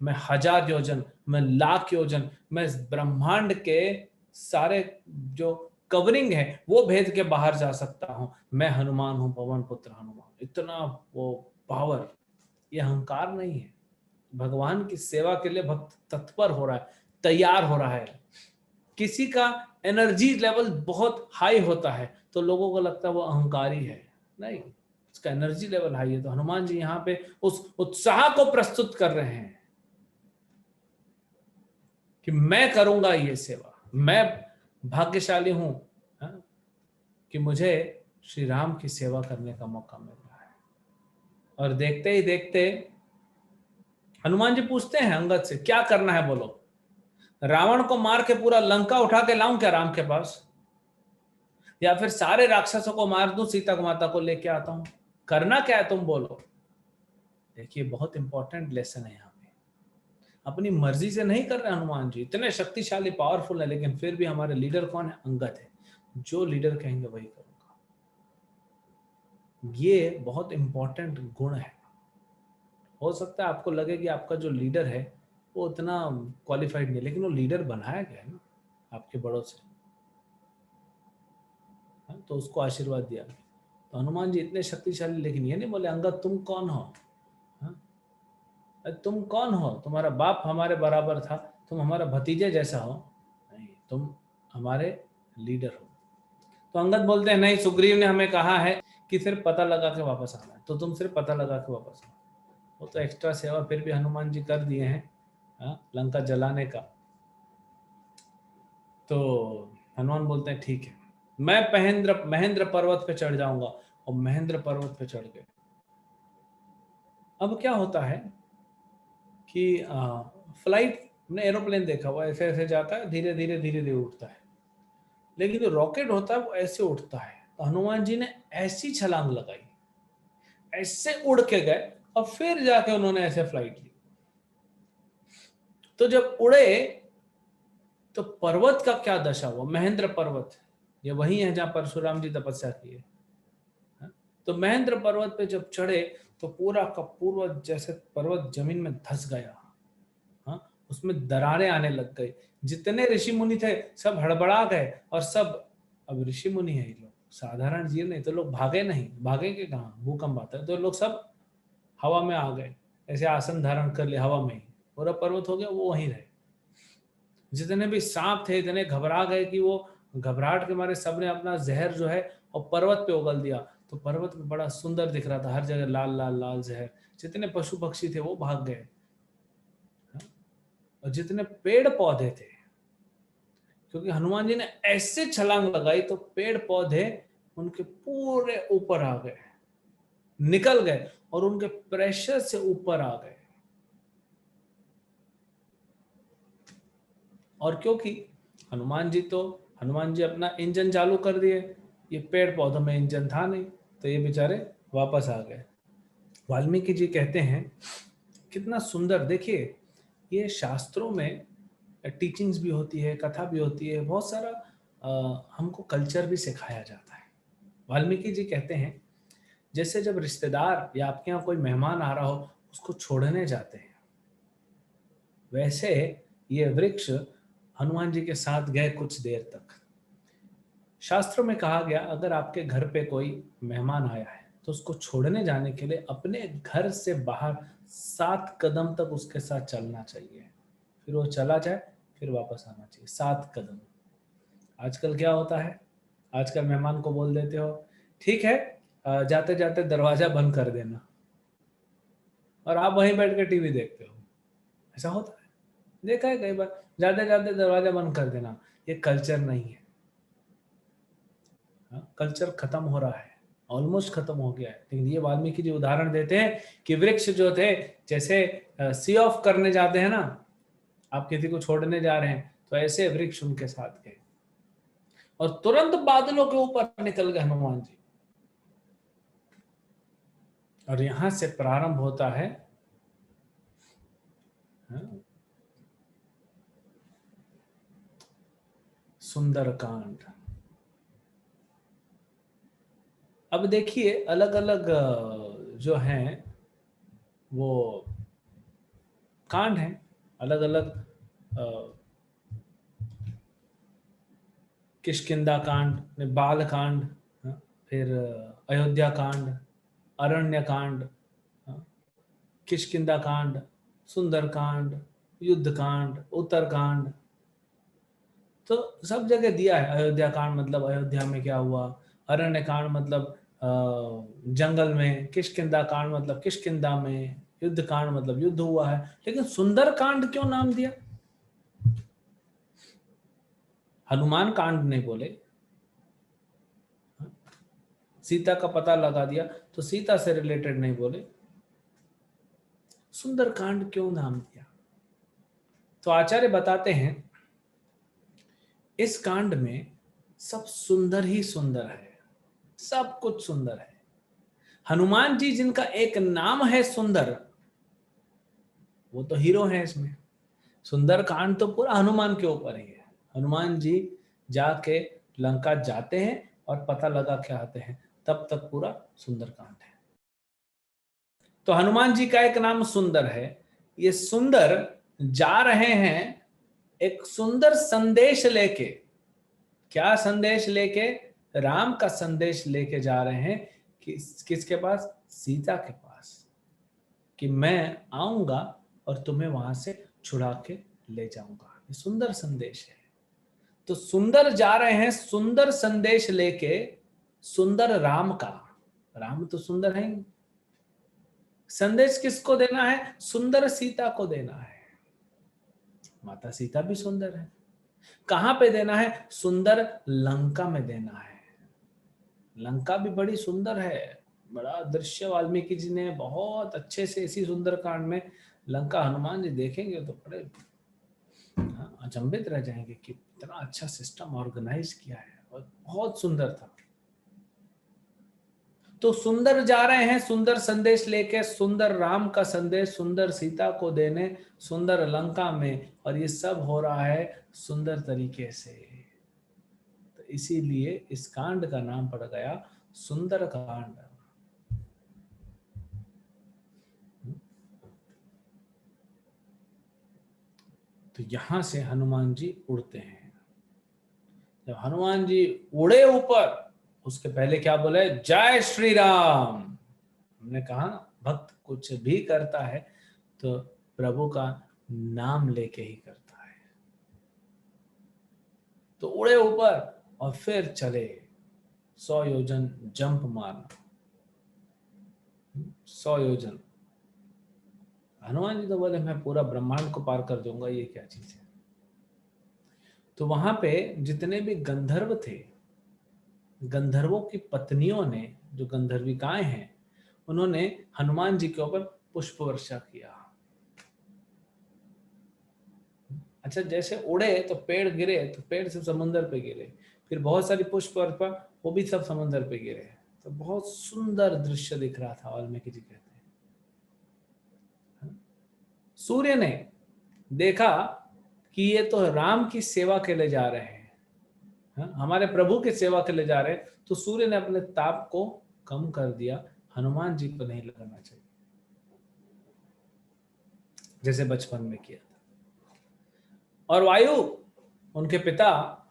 मैं 1000 योजन, मैं लाख योजन, मैं ब्रह्मांड के सारे जो कवरिंग है वो भेद के बाहर जा सकता हूं। मैं हनुमान हूं, पवन पुत्र हनुमान। इतना वो पावर, ये अहंकार नहीं है। भगवान की सेवा के लिए भक्त तत्पर हो रहा है, तैयार हो रहा है। किसी का एनर्जी लेवल बहुत हाई होता है तो लोगों को लगता है वो अहंकारी है। नहीं, उसका एनर्जी लेवल हाई है। तो हनुमान जी यहाँ पे उस उत्साह को प्रस्तुत कर रहे हैं कि मैं करूंगा ये सेवा, मैं भाग्यशाली हूं कि मुझे श्री राम की सेवा करने का मौका मिल रहा है। और देखते ही देखते हनुमान जी पूछते हैं अंगद से, क्या करना है बोलो? रावण को मार के पूरा लंका उठा के लाऊं क्या राम के पास, या फिर सारे राक्षसों को मार दूं, सीता को माता को लेके आता हूं? करना क्या है तुम बोलो। देखिए बहुत इंपॉर्टेंट लेसन है यहाँ पे। अपनी मर्जी से नहीं कर रहे हनुमान जी, इतने शक्तिशाली पावरफुल है, लेकिन फिर भी हमारे लीडर कौन है? अंगद है। जो लीडर कहेंगे वही करूंगा। ये बहुत इंपॉर्टेंट गुण है। हो सकता है आपको लगे कि आपका जो लीडर है वो उतना क्वालिफाइड नहीं, लेकिन वो लीडर बनाया गया है ना आपके बड़ों से, तो उसको आशीर्वाद दिया। तो हनुमान जी इतने शक्तिशाली, लेकिन ये नहीं बोले अंगद तुम कौन हो? तुम कौन हो? तुम्हारा बाप हमारे बराबर था, तुम हमारा भतीजे जैसा हो? नहीं, तुम हमारे लीडर हो। तो अंगद बोलते हैं नहीं, सुग्रीव ने हमें कहा है कि सिर्फ पता लगा के वापस आना है, तो तुम सिर्फ पता लगा के वापस आओ। वो तो एक्स्ट्रा सेवा फिर भी हनुमान जी कर दिए हैं लंका जलाने का। तो हनुमान बोलते हैं ठीक है, मैं महेंद्र पर्वत पे चढ़ जाऊंगा। और महेंद्र पर्वत पे चढ़ गए। अब क्या होता है कि फ्लाइट ने एरोप्लेन देखा हुआ ऐसे ऐसे जाता है, धीरे धीरे धीरे धीरे उठता है, लेकिन जो रॉकेट होता है वो ऐसे उठता है। तो हनुमान जी ने ऐसी छलांग लगाई, ऐसे उड़ के गए और फिर जाके उन्होंने ऐसे फ्लाइट ली। तो जब उड़े तो पर्वत का क्या दशा हुआ? महेंद्र पर्वत ये वही है जहां परशुराम जी तपस्या की है। तो महेंद्र पर्वत पे जब चढ़े तो पूरा का पूर्व जैसे पर्वत जमीन में धंस गया। उसमें दरारें आने लग गई। जितने ऋषि मुनि थे सब हड़बड़ा गए और सब, अब ऋषि मुनि है ये लोग, साधारण जीव नहीं, तो लोग भागे नहीं, भागेंगे कहाँ, भूकंप आता है। तो लोग सब हवा में आ गए, ऐसे आसन धारण कर लिया हवा में ही, पूरा पर्वत हो गया, वो वहीं रहे। जितने भी सांप थे इतने घबरा गए कि वो घबराहट के मारे सबने अपना जहर जो है और पर्वत पे उगल दिया। तो पर्वत में बड़ा सुंदर दिख रहा था, हर जगह लाल लाल लाल जहर। जितने पशु पक्षी थे वो भाग गए। और जितने पेड़ पौधे थे, क्योंकि हनुमान जी ने ऐसे छलांग लगाई तो पेड़ पौधे उनके पूरे ऊपर आ गए। निकल गए और उनके प्रेशर से ऊपर आ गए। और क्योंकि हनुमान जी अपना इंजन चालू कर दिए, ये पेड़ पौधों में इंजन था नहीं, तो ये बेचारे वापस आ गए। वाल्मीकि जी कहते हैं, कितना सुंदर, देखिए ये शास्त्रों में टीचिंग्स भी होती है, कथा भी होती है, बहुत सारा हमको कल्चर भी सिखाया जाता है। वाल्मीकि जी कहते हैं, जैसे जब रिश्तेदार या आपके यहाँ कोई मेहमान आ रहा हो, उसको छोड़ने जाते हैं, वैसे ये वृक्ष हनुमान जी के साथ गए कुछ देर तक। शास्त्रों में कहा गया, अगर आपके घर पे कोई मेहमान आया है तो उसको छोड़ने जाने के लिए अपने घर से बाहर 7 कदम तक उसके साथ चलना चाहिए, फिर वो चला जाए फिर वापस आना चाहिए। 7 कदम। आजकल क्या होता है, आजकल मेहमान को बोल देते हो, ठीक है जाते जाते दरवाजा बंद कर देना, और आप वहीं बैठ के टीवी देखते हो। ऐसा होता है, देखा है कई बार, जाते जाते दरवाजा बंद कर देना। ये कल्चर नहीं है। कल्चर खत्म हो रहा है, ऑलमोस्ट खत्म हो गया है। लेकिन ये वाल्मीकि जी उदाहरण देते हैं कि वृक्ष जो थे, जैसे सी ऑफ करने जाते हैं ना, आप किसी को छोड़ने जा रहे हैं, तो ऐसे वृक्ष उनके साथ गए और तुरंत बादलों के ऊपर निकल गए हनुमान जी। और यहां से प्रारंभ होता है सुंदरकांड। अब देखिए अलग अलग जो हैं वो कांड हैं, अलग अलग किष्किंधा कांड, बाल कांड, फिर अयोध्या कांड, अरण्य कांड, किष्किंधा कांड, सुंदर कांड, युद्ध कांड, उत्तर कांड, तो सब जगह दिया है। अयोध्या कांड मतलब अयोध्या में क्या हुआ, अरण्य कांड मतलब जंगल में, किष्किंधा कांड मतलब किष्किंधा में, युद्ध कांड मतलब युद्ध हुआ है। लेकिन सुंदर कांड क्यों नाम दिया? हनुमान कांड नहीं बोले, सीता का पता लगा दिया तो सीता से रिलेटेड नहीं बोले, सुंदर कांड क्यों नाम दिया? तो आचार्य बताते हैं, इस कांड में सब सुंदर ही सुंदर है, सब कुछ सुंदर है। हनुमान जी जिनका एक नाम है सुंदर, वो तो हीरो है इसमें। सुंदर कांड तो पूरा हनुमान के ऊपर ही है। हनुमान जी जाके लंका जाते हैं और पता लगा के आते हैं, तब तक पूरा सुंदर कांड है। तो हनुमान जी का एक नाम सुंदर है। ये सुंदर जा रहे हैं एक सुंदर संदेश लेके। क्या संदेश लेके? राम का संदेश लेके जा रहे हैं। किसके पास? सीता के पास, कि मैं आऊंगा और तुम्हें वहां से छुड़ा के ले जाऊंगा। ये सुंदर संदेश है। तो सुंदर जा रहे हैं सुंदर संदेश लेके, सुंदर राम का। राम तो सुंदर है ही। संदेश किसको देना है? सुंदर सीता को देना है। माता सीता भी सुंदर है। कहां पे देना है? सुंदर लंका में देना है। लंका भी बड़ी सुंदर है, बड़ा दृश्य वाल्मीकि जी ने बहुत अच्छे से, इसी सुंदरकांड में लंका हनुमान जी देखेंगे तो बड़े अचंभित रह जाएंगे कि इतना अच्छा सिस्टम ऑर्गेनाइज किया है, और बहुत सुंदर था। तो सुंदर जा रहे हैं सुंदर संदेश लेके, सुंदर राम का संदेश सुंदर सीता को देने, सुंदर लंका में, और ये सब हो रहा है सुंदर तरीके से। तो इसीलिए इस कांड का नाम पड़ गया सुंदर कांड। तो यहां से हनुमान जी उड़ते हैं। जब हनुमान जी उड़े ऊपर, उसके पहले क्या बोले? जय श्री राम। हमने कहा ना, भक्त कुछ भी करता है तो प्रभु का नाम लेके ही करता है। तो उड़े ऊपर और फिर चले 100 योजन जंप मारना। 100 योजन। हनुमान जी तो बोले मैं पूरा ब्रह्मांड को पार कर दूंगा, ये क्या चीज है। तो वहां पे जितने भी गंधर्व थे, गंधर्वों की पत्नियों ने, जो गंधर्विकाएं हैं, उन्होंने हनुमान जी के ऊपर पुष्प वर्षा किया। अच्छा, जैसे उड़े तो पेड़ गिरे, तो पेड़ से समुद्र पे गिरे, फिर बहुत सारी पुष्प वर्षा, वो भी सब समुद्र पे गिरे। तो बहुत सुंदर दृश्य दिख रहा था। वाल्मीकि जी कहते हैं सूर्य ने देखा कि ये तो राम की सेवा के लिए जा रहे हैं, हमारे प्रभु की सेवा के लिए जा रहे हैं, तो सूर्य ने अपने ताप को कम कर दिया। हनुमान जी को नहीं लगाना चाहिए, जैसे बचपन में किया था। और वायु, उनके पिता,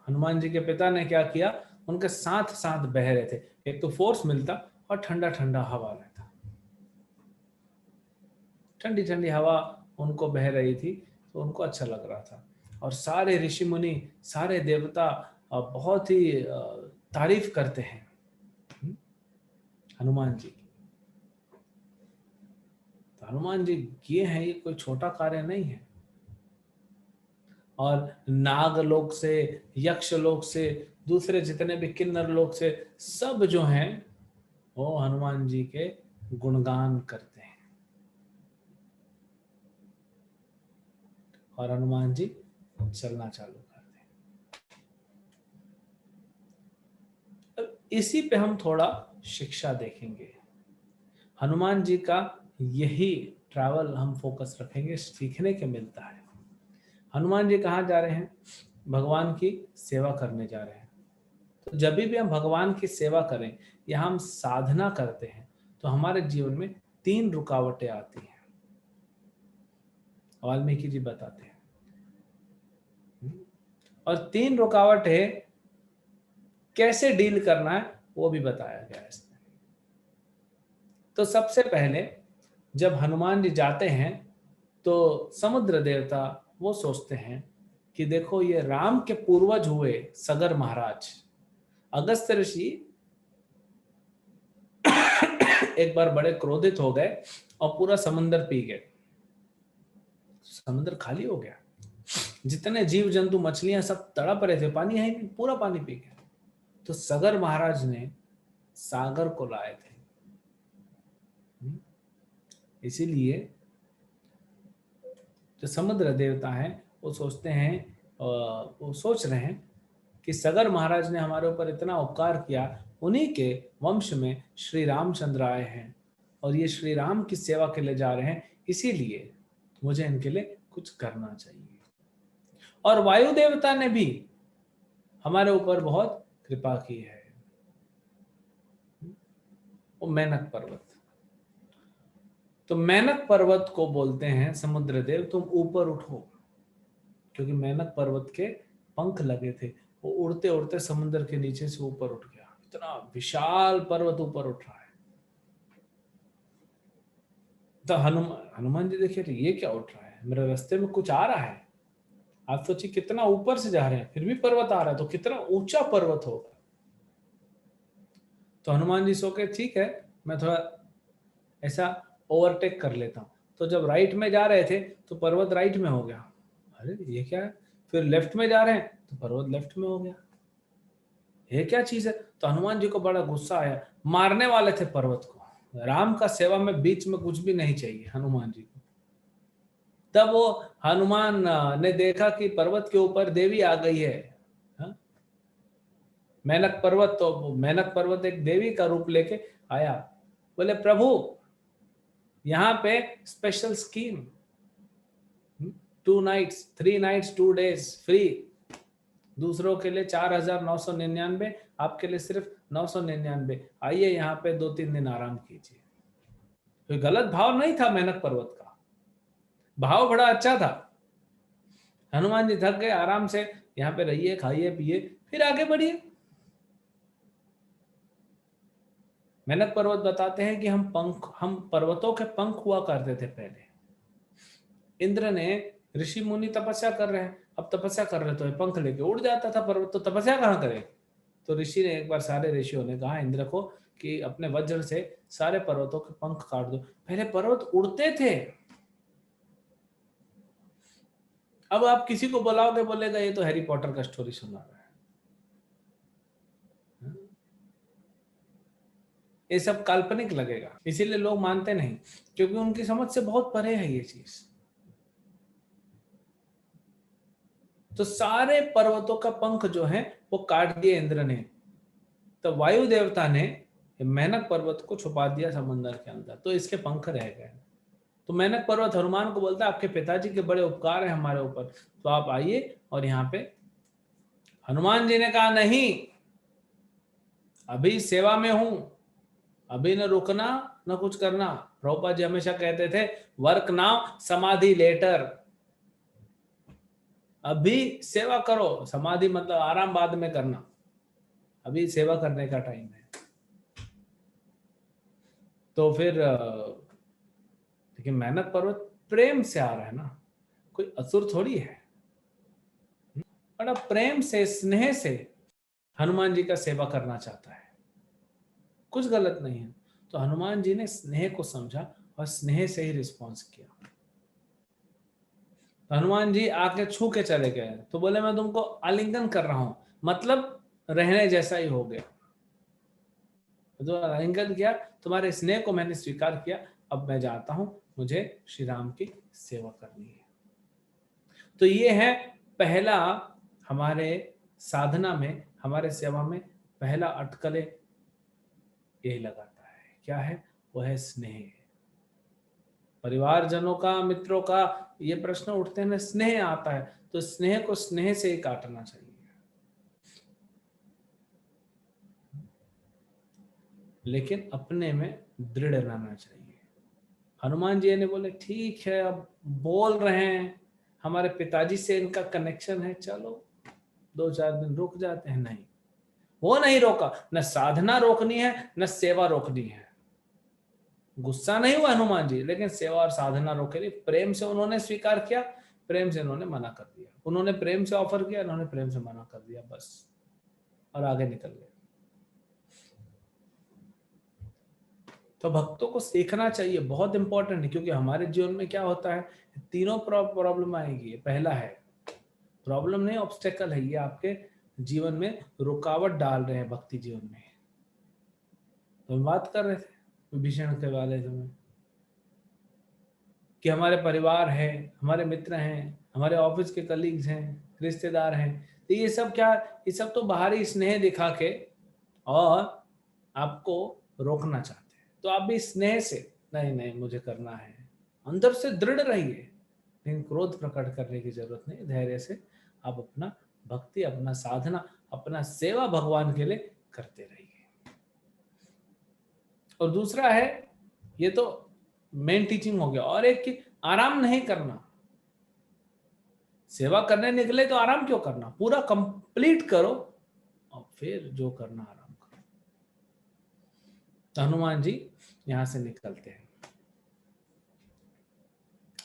हनुमान जी के पिता ने क्या किया, उनके साथ साथ बह रहे थे। एक तो फोर्स मिलता और ठंडा ठंडा हवा रहता, ठंडी ठंडी हवा उनको बह रही थी, तो उनको अच्छा लग रहा था। और सारे ऋषि मुनि, सारे देवता बहुत ही तारीफ करते हैं हनुमान जी की। तो हनुमान जी ये है, ये कोई छोटा कार्य नहीं है। और नागलोक से, यक्ष लोक से, दूसरे जितने भी किन्नर लोक से, सब जो हैं वो हनुमान जी के गुणगान करते हैं। और हनुमान जी चलना चालू करते हैं। अब इसी पे हम थोड़ा शिक्षा देखेंगे। हनुमान जी का यही ट्रैवल हम फोकस रखेंगे, सीखने के मिलता है। हनुमान जी कहाँ जा रहे हैं? भगवान की सेवा करने जा रहे हैं। तो जब भी हम भगवान की सेवा करें या हम साधना करते हैं, तो हमारे जीवन में 3 रुकावटें आती हैं। वाल्मीकि जी बताते हैं, और 3 रुकावटें कैसे डील करना है वो भी बताया गया है इसमें। तो सबसे पहले जब हनुमान जी जाते हैं, तो समुद्र देवता वो सोचते हैं कि देखो, ये राम के पूर्वज हुए सगर महाराज अगस्त्य ऋषि एक बार बड़े क्रोधित हो गए और पूरा समुद्र पी गए। समुद्र खाली हो गया, जितने जीव जंतु मछलियां सब तड़प रहे थे, पानी है ही नहीं, पूरा पानी पी गया। तो सगर महाराज ने सागर को लाए थे। इसीलिए जो समुद्र देवता हैं वो सोचते हैं, वो सोच रहे हैं कि सगर महाराज ने हमारे ऊपर इतना उपकार किया, उन्हीं के वंश में श्री रामचंद्र आए हैं और ये श्री राम की सेवा के लिए जा रहे हैं, इसीलिए मुझे इनके लिए कुछ करना चाहिए। और वायु देवता ने भी हमारे ऊपर बहुत कृपा की है, वो मेनक पर्वत। तो मेनक पर्वत को बोलते हैं समुद्र देव, तुम ऊपर उठो, क्योंकि मेनक पर्वत के पंख लगे थे। वो उड़ते उड़ते समुद्र के नीचे से ऊपर उठ गया। इतना विशाल पर्वत ऊपर उठ रहा है। तो हनुमान जी देखे, ये क्या उठ रहा है, मेरे रास्ते में कुछ आ रहा है। आप सोचिए कितना ऊपर से जा रहे हैं, फिर भी पर्वत आ रहा है, तो कितना ऊंचा पर्वत होगा। तो हनुमान जी सो के, ठीक है मैं थोड़ा ऐसा ओवरटेक कर लेता हूँ। तो जब राइट में जा रहे थे तो पर्वत राइट में हो गया, अरे ये क्या है। फिर लेफ्ट में जा रहे हैं तो पर्वत लेफ्ट में हो गया, ये क्या चीज है। तो हनुमान जी को बड़ा गुस्सा आया, मारने वाले थे पर्वत को। राम का सेवा में बीच में कुछ भी नहीं चाहिए हनुमान जी को। तब वो हनुमान ने देखा कि पर्वत के ऊपर देवी आ गई है, हाँ? मेनक पर्वत, तो मेनक पर्वत एक देवी का रूप लेके आया। बोले प्रभु, यहाँ पे special scheme, 2 nights 3 nights 2 days free. दूसरों के लिए 4,999, आपके लिए सिर्फ 999। आइए यहाँ पे 2-3 दिन आराम कीजिए। कोई गलत भाव नहीं था मेनक पर्वत का, भाव बड़ा अच्छा था। हनुमान जी थक गए, आराम से यहाँ पे रहिए, खाइए पिए, फिर आगे बढ़िए। मेनक पर्वत बताते हैं कि हम पर्वतों के पंख हुआ करते थे पहले। इंद्र ने, ऋषि मुनि तपस्या कर रहे हैं, अब तपस्या कर रहे तो पंख लेके उड़ जाता था पर्वत, तो तपस्या कहाँ करे। तो ऋषि ने एक बार, सारे ऋषियों ने कहा इंद्र को कि अपने वज्र से सारे पर्वतों के पंख काट दो। पहले पर्वत उड़ते थे, अब आप किसी को बुलाओगे बोलेगा ये तो हैरी पॉटर का स्टोरी सुना रहा है। ये सब काल्पनिक लगेगा, इसीलिए लोग मानते नहीं, क्योंकि उनकी समझ से बहुत परे है ये चीज। तो सारे पर्वतों का पंख जो है वो काट दिए इंद्र ने। तो वायु देवता ने मेनक पर्वत को छुपा दिया समंदर के अंदर, तो इसके पंख रह गए। तो मेनक पर्वत हनुमान को बोलता है आपके पिताजी के बड़े उपकार है हमारे ऊपर, तो आप आइए और यहाँ पे। हनुमान जी ने कहा नहीं, अभी सेवा में हूं, अभी न रुकना न कुछ करना। प्रभुपाद जी हमेशा कहते थे वर्क नाउ समाधि लेटर। अभी सेवा करो, समाधि मतलब आराम बाद में करना, अभी सेवा करने का टाइम है। तो फिर लेकिन मेनक पर्वत प्रेम से आ रहा है ना, कोई असुर थोड़ी है, बड़ा प्रेम से स्नेह से हनुमान जी का सेवा करना चाहता है, कुछ गलत नहीं है। तो हनुमान जी ने स्नेह को समझा और स्नेह से ही रिस्पॉन्स किया। तो हनुमान जी आके छू के चले गए, तो बोले मैं तुमको आलिंगन कर रहा हूं, मतलब रहने जैसा ही हो गया। तो आलिंगन किया, तुम्हारे स्नेह को मैंने स्वीकार किया, अब मैं जाता हूं, मुझे श्री राम की सेवा करनी है। तो ये है पहला हमारे साधना में, हमारे सेवा में पहला अटकले यही लगाता है। क्या है वो? है स्नेह। परिवारजनों का, मित्रों का ये प्रश्न उठते हैं, स्नेह आता है, तो स्नेह को स्नेह से ही काटना चाहिए। लेकिन अपने में दृढ़ रहना चाहिए। हनुमान जी ने बोले ठीक है, अब बोल रहे हैं, हमारे पिताजी से इनका कनेक्शन है, चलो 2-4 दिन रुक जाते हैं। नहीं, वो नहीं रोका, न साधना रोकनी है न सेवा रोकनी है। गुस्सा नहीं हुआ हनुमान जी, लेकिन सेवा और साधना रोके नहीं। प्रेम से उन्होंने स्वीकार किया, प्रेम से इन्होंने मना कर दिया। उन्होंने प्रेम से ऑफर किया, इन्होंने प्रेम से मना कर दिया, बस, और आगे निकल गए। तो भक्तों को सीखना चाहिए, बहुत इंपॉर्टेंट है, क्योंकि हमारे जीवन में क्या होता है, तीनों प्रॉब्लम आएगी। पहला है प्रॉब्लम नहीं, ऑब्स्टेकल है, ये आपके जीवन में रुकावट डाल रहे हैं भक्ति जीवन में। तो हम बात कर रहे थे विभीषण के बारे में कि हमारे परिवार है, हमारे मित्र हैं, हमारे ऑफिस के कलीग्स हैं, रिश्तेदार हैं, तो ये सब क्या, ये सब तो बाहरी स्नेह दिखा के और आपको रोकना चाहते हैं। तो आप भी स्नेह से नहीं नहीं मुझे करना है, अंदर से दृढ़ रहिए, लेकिन क्रोध प्रकट करने की जरूरत नहीं। धैर्य से आप अपना भक्ति, अपना साधना, अपना सेवा भगवान के लिए करते रहिए। और दूसरा है, ये तो मेन टीचिंग हो गया, और एक कि आराम नहीं करना। सेवा करने निकले तो आराम क्यों करना, पूरा कंप्लीट करो और फिर जो करना आराम करो। तो हनुमान जी यहां से निकलते हैं।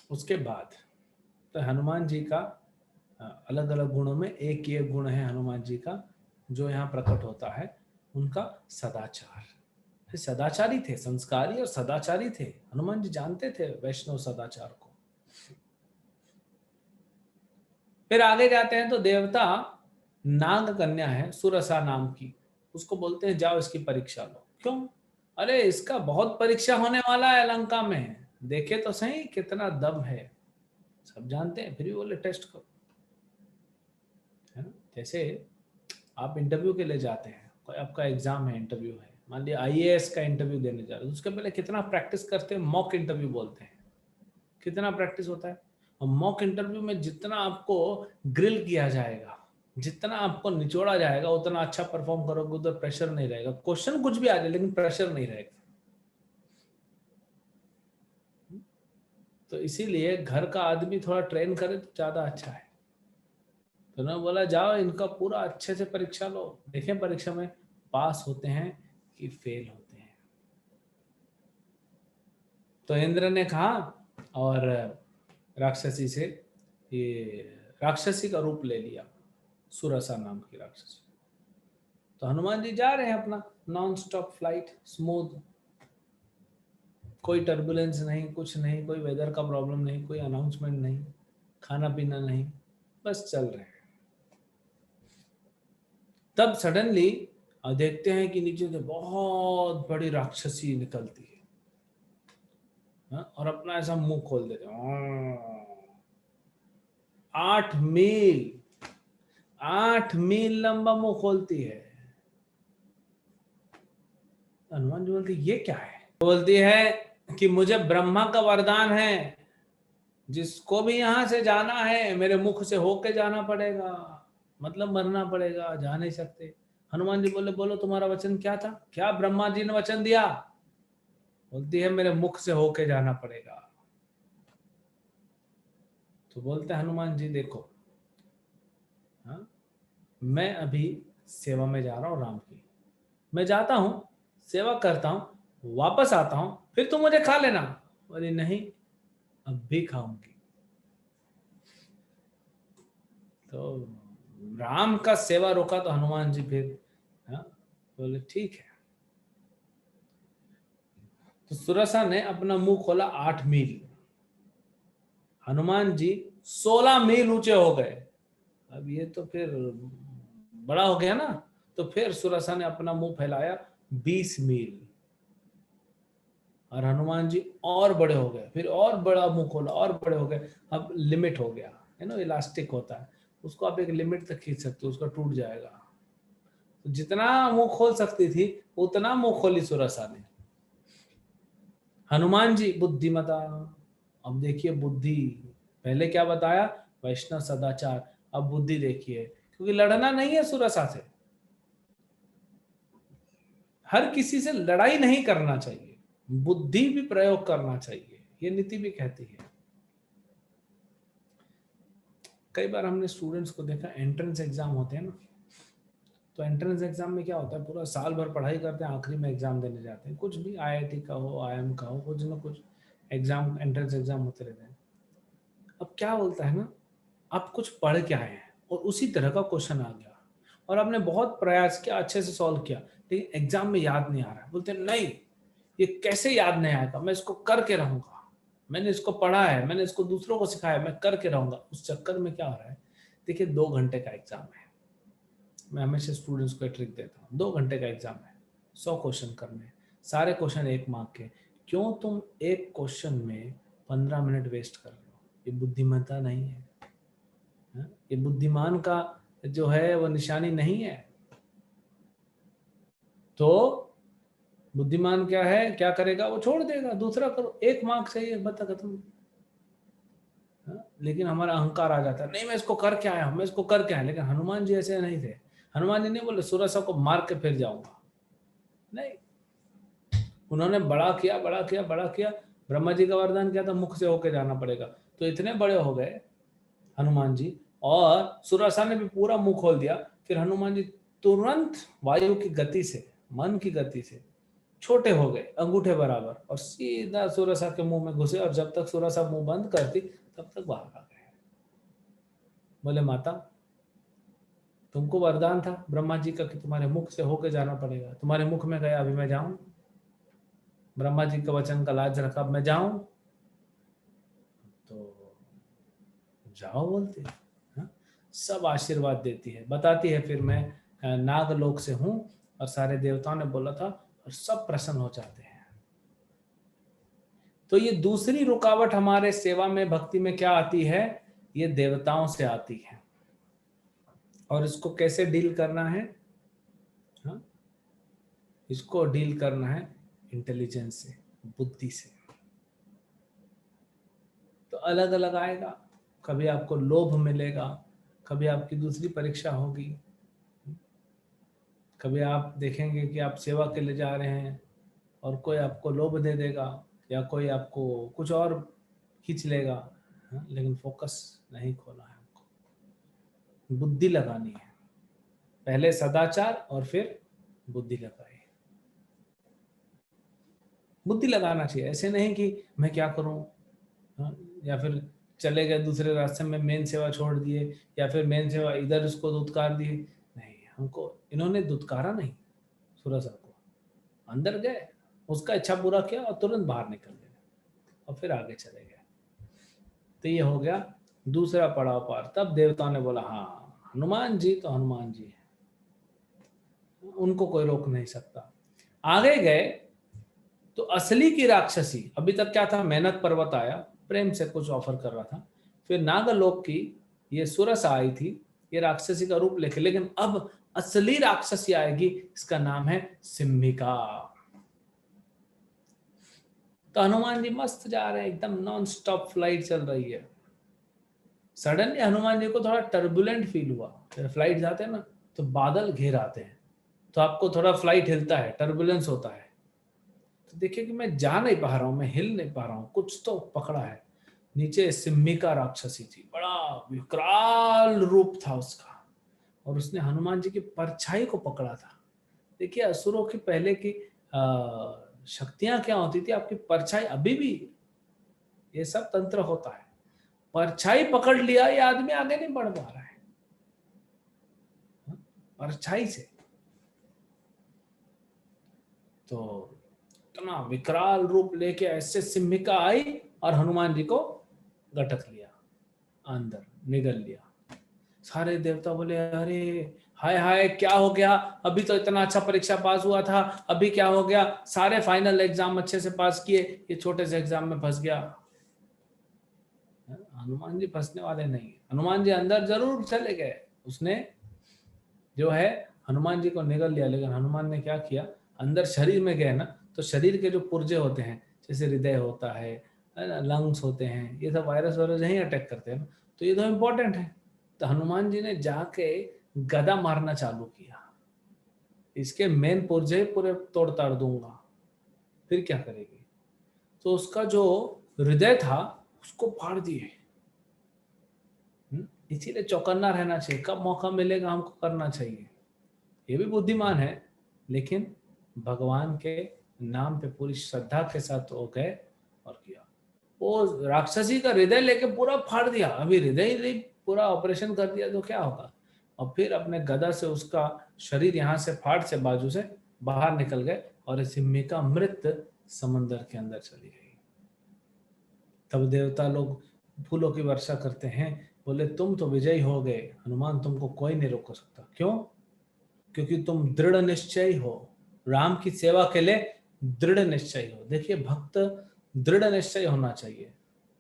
उसके बाद तो हनुमान जी का अलग अलग गुणों में एक ये गुण है हनुमान जी का जो यहाँ प्रकट होता है, उनका सदाचार। सदाचारी थे, संस्कारी और सदाचारी थे। हनुमान जी जानते थे वैष्णव सदाचार को। फिर आगे जाते हैं तो देवता नाग कन्या है सुरसा नाम की, उसको बोलते हैं जाओ इसकी परीक्षा लो। क्यों? अरे इसका बहुत परीक्षा होने वाला है लंका में, देखे तो सही कितना दम है, सब जानते हैं, फिर भी बोले टेस्ट करो, है ना। जैसे आप इंटरव्यू के लिए जाते हैं, कोई आपका एग्जाम है, इंटरव्यू है, मान लिया आईएएस का इंटरव्यू देने जा रहे हैं, उसके पहले कितना प्रैक्टिस करते हैं, मॉक इंटरव्यू बोलते हैं, कितना प्रैक्टिस होता है। और मॉक इंटरव्यू में जितना आपको ग्रिल किया जाएगा, जितना आपको निचोड़ा जाएगा, उतना अच्छा परफॉर्म करोगे, उधर प्रेशर नहीं रहेगा। क्वेश्चन कुछ भी आ जाए लेकिन प्रेशर नहीं रहेगा। तो इसीलिए घर का आदमी थोड़ा ट्रेन करे तो ज्यादा अच्छा है। तो उन्होंने बोला जाओ इनका पूरा अच्छे से परीक्षा लो, देखें परीक्षा में पास होते हैं कि फेल होते हैं। तो इंद्र ने कहा और राक्षसी से, ये राक्षसी का रूप ले लिया, सुरसा नाम की राक्षसी। तो हनुमान जी जा रहे हैं अपना नॉन स्टॉप फ्लाइट, स्मूथ, कोई टर्बुलेंस नहीं, कुछ नहीं, कोई वेदर का प्रॉब्लम नहीं, कोई अनाउंसमेंट नहीं, खाना पीना नहीं, बस चल रहे हैं। तब सडनली और देखते हैं कि नीचे से बहुत बड़ी राक्षसी निकलती है, हाँ? और अपना ऐसा मुंह खोल देते हैं। 8 मील, 8 मील लंबा मुंह खोलती है। हनुमान जी बोलती ये क्या है? बोलती है कि मुझे ब्रह्मा का वरदान है, जिसको भी यहां से जाना है मेरे मुख से होके जाना पड़ेगा, मतलब मरना पड़ेगा, जा नहीं सकते। हनुमान जी बोले बोलो तुम्हारा वचन क्या था, क्या ब्रह्मा जी ने वचन दिया? बोलती है मेरे मुख से होके जाना पड़ेगा। तो बोलते हनुमान जी देखो, हाँ, मैं अभी सेवा में जा रहा हूँ राम की, मैं जाता हूँ, सेवा करता हूँ, वापस आता हूँ, फिर तुम मुझे खा लेना। बोली नहीं, अब भी खाऊंगी। तो राम का सेवा रोका तो हनुमान जी फिर, हाँ, बोले ठीक है। तो सुरसा ने अपना मुंह खोला 8 मील, हनुमान जी 16 मील ऊंचे हो गए। अब ये तो फिर बड़ा हो गया ना। तो फिर सुरसा ने अपना मुंह फैलाया 20 मील, और हनुमान जी और बड़े हो गए, फिर और बड़ा मुंह खोला और बड़े हो गए। अब लिमिट हो गया है ना, इलास्टिक होता है, उसको आप एक लिमिट तक खींच सकते हो, उसका टूट जाएगा। तो जितना मुंह खोल सकती थी उतना मुंह खोली सुरसा ने। हनुमान जी बुद्धिमता, अब देखिए बुद्धि, पहले क्या बताया, वैष्णव सदाचार, अब बुद्धि देखिए, क्योंकि लड़ना नहीं है सुरसा से, हर किसी से लड़ाई नहीं करना चाहिए, बुद्धि भी प्रयोग करना चाहिए, ये नीति भी कहती है। कई बार हमने स्टूडेंट्स को देखा, एंट्रेंस एग्जाम होते हैं ना, तो एंट्रेंस एग्जाम में क्या होता है, पूरा साल भर पढ़ाई करते हैं, आखिरी में एग्जाम देने जाते हैं, कुछ भी आईआईटी का हो, आईएम का हो, कुछ ना कुछ एग्जाम, एंट्रेंस एग्जाम होते रहते हैं। अब क्या बोलता है ना, आप कुछ पढ़ के आए हैं और उसी तरह का क्वेश्चन आ गया, और आपने बहुत प्रयास किया, अच्छे से सॉल्व किया, लेकिन एग्जाम में याद नहीं आ रहा है। बोलते हैं नहीं, ये कैसे याद नहीं आएगा, मैं इसको करके रहूंगा, मैंने इसको पढ़ा है, मैंने इसको दूसरों को सिखाया, मैं करके रहूंगा। उस चक्कर में क्या हो रहा है, देखिए 2 घंटे का एग्जाम है, मैं हमेशा स्टूडेंट्स को ट्रिक देता हूँ, 2 घंटे का एग्जाम है, 100 क्वेश्चन करने हैं, सारे क्वेश्चन 1 मार्क के, क्यों तुम एक क्वेश्चन में 15 मिनट वेस्ट कर रहे हो? ये बुद्धिमत्ता नहीं है, हाँ? ये बुद्धिमान का जो है वो निशानी नहीं है। तो बुद्धिमान क्या है, क्या करेगा, वो छोड़ देगा, दूसरा करो, 1 मार्क चाहिए, बता खत्म। हाँ? लेकिन हमारा अहंकार आ जाता है, नहीं मैं इसको करके आया हूं, मैं इसको करके आया। लेकिन हनुमान जी ऐसे नहीं थे, हनुमान जी नहीं बोले सुरसा को मार के फिर जाऊंगा, नहीं, उन्होंने बड़ा किया, बड़ा किया, बड़ा किया। ब्रह्मा जी का वरदान क्या था, मुख से होके जाना पड़ेगा, तो इतने बड़े हो गए हनुमान जी, और सुरसा ने भी पूरा मुंह खोल दिया। फिर हनुमान जी तुरंत वायु की गति से, मन की गति से छोटे हो गए, अंगूठे बराबर, और सीधा सुरसा के मुंह में घुसे, और जब तक सुरसा मुंह बंद करती तब तक बाहर आ गए। बोले माता, तुमको वरदान था ब्रह्मा जी का कि तुम्हारे मुख से होके जाना पड़ेगा, तुम्हारे मुख में गया, अभी मैं जाऊं? ब्रह्मा जी का वचन का लाज रखा, अब मैं जाऊं? तो जाओ बोलते हैं, हाँ? सब आशीर्वाद देती है, बताती है फिर मैं नागलोक से हूं, और सारे देवताओं ने बोला था, और सब प्रसन्न हो जाते हैं। तो ये दूसरी रुकावट हमारे सेवा में, भक्ति में क्या आती है, ये देवताओं से आती है, और इसको कैसे डील करना है, हाँ? इसको डील करना है इंटेलिजेंस से, बुद्धि से। तो अलग अलग आएगा, कभी आपको लोभ मिलेगा, कभी आपकी दूसरी परीक्षा होगी, कभी आप देखेंगे कि आप सेवा के लिए जा रहे हैं और कोई आपको लोभ दे देगा, या कोई आपको कुछ और खींच लेगा, हाँ? लेकिन फोकस नहीं खोना है हमको, बुद्धि लगानी है, पहले सदाचार और फिर बुद्धि लगाई, बुद्धि लगाना चाहिए। ऐसे नहीं कि मैं क्या करूं, हाँ? या फिर चले गए दूसरे रास्ते में, मेन सेवा छोड़ दिए, या फिर मेन सेवा इधर उसको दुत्कार दिए, नहीं, हमको इन्होंने दुत्कारा नहीं, सूरज को अंदर गए, उसका इच्छा पूरा किया और तुरंत बाहर निकल गए, और फिर आगे चले गए। तो ये हो गया दूसरा पड़ाव पार। तब देवताओं ने बोला हाँ, हनुमान जी तो हनुमान जी है, उनको कोई रोक नहीं सकता। आगे गए तो असली की राक्षसी, अभी तक क्या था, मेहनत पर्वत आया, प्रेम से कुछ ऑफर कर रहा था, फिर नागलोक की ये सुरस आई थी, ये राक्षसी का रूप लेके, लेकिन अब असली राक्षसी आएगी, इसका नाम है सिम्हिका। तो हनुमान जी मस्त जा रहे हैं, एकदम नॉन स्टॉप फ्लाइट चल रही है। सडनली हनुमान जी को थोड़ा टर्बुलेंट फील हुआ। फ्लाइट जाते हैं ना तो बादल घेर आते हैं, तो आपको थोड़ा फ्लाइट हिलता है, टर्बुलेंस होता है। तो देखिए कि मैं जा नहीं पा रहा हूँ, मैं हिल नहीं पा रहा हूँ, कुछ तो पकड़ा है। नीचे सिम्मिका राक्षसी थी, बड़ा विकराल रूप था उसका, और उसने हनुमान जी की परछाई को पकड़ा था। देखिए असुरों की पहले की शक्तियां क्या होती थी, आपकी परछाई, अभी भी ये सब तंत्र होता है। परछाई पकड़ लिया, ये आदमी आगे नहीं बढ़ पा रहा है परछाई से। तो इतना विकराल रूप लेके ऐसे सिम्हिका आई और हनुमान जी को गटक लिया, अंदर निगल लिया। सारे देवता बोले अरे हाय हाय क्या हो गया, अभी तो इतना अच्छा परीक्षा पास हुआ था, अभी क्या हो गया, सारे फाइनल एग्जाम अच्छे से पास किए, ये छोटे से एग्जाम में फंस गया। हनुमान जी फंसने वाले नहीं, हनुमान जी अंदर जरूर चले गए, उसने जो है हनुमान जी को निगल लिया, लेकिन हनुमान ने क्या किया, अंदर शरीर में गए ना, तो शरीर के जो पुर्जे होते हैं, जैसे हृदय होता है ना, लंग्स होते हैं, ये सब वायरस वायरस यही अटैक करते हैं ना, तो ये तो इम्पोर्टेंट है। तो हनुमान जी ने जाके गदा मारना चालू किया, इसके मेन पुर्जे पूरे तोड़ ताड़ दूंगा, फिर क्या करेगी। तो उसका जो हृदय था उसको फाड़ दिए। इसीलिए चौकन्ना रहना चाहिए, कब मौका मिलेगा हमको करना चाहिए। ये भी बुद्धिमान है, लेकिन भगवान के नाम पे पूरी श्रद्धा के साथ हो गए और किया। वो राक्षसी का हृदय लेके पूरा फाड़ दिया, अभी हृदय ही नहीं, पूरा ऑपरेशन कर दिया तो क्या होगा। और फिर अपने गदा से उसका शरीर यहाँ से फाड़ से बाजू से बाहर निकल गए, और सिम्हिका मृत समंदर के अंदर चली गई। तब देवता लोग फूलों की वर्षा करते हैं, बोले तुम तो विजयी हो गए हनुमान, तुमको कोई नहीं रोक सकता। क्यों? क्योंकि तुम दृढ़ निश्चय हो, राम की सेवा के लिए दृढ़ निश्चय हो। देखिए भक्त दृढ़ निश्चय होना चाहिए।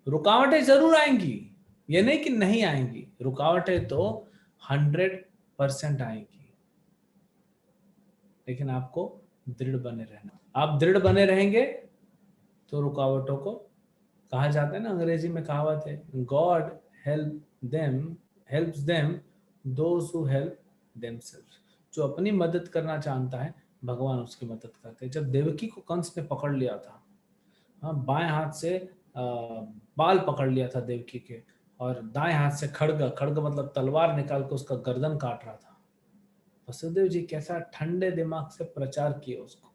रुकावटें जरूर आएंगी, ये नहीं कि नहीं आएंगी, रुकावटें तो 100% आएंगी, लेकिन आपको दृढ़ बने रहना। आप दृढ़ बने रहेंगे तो रुकावटों को, कहा जाता है ना, अंग्रेजी में कहावत है, God helps them those who help themselves. जो अपनी मदद करना चाहता है, भगवान उसकी मदद करते हैं। जब देवकी को कंस ने पकड़ लिया था, हाँ, बाएं हाथ से बाल पकड़ लिया था देवकी के, और दाएं हाथ से खड़ग, खड़ग मतलब तलवार निकाल के उसका गर्दन काट रहा था। वसुदेव जी कैसा ठंडे दिमाग से प्रचार किए उसको,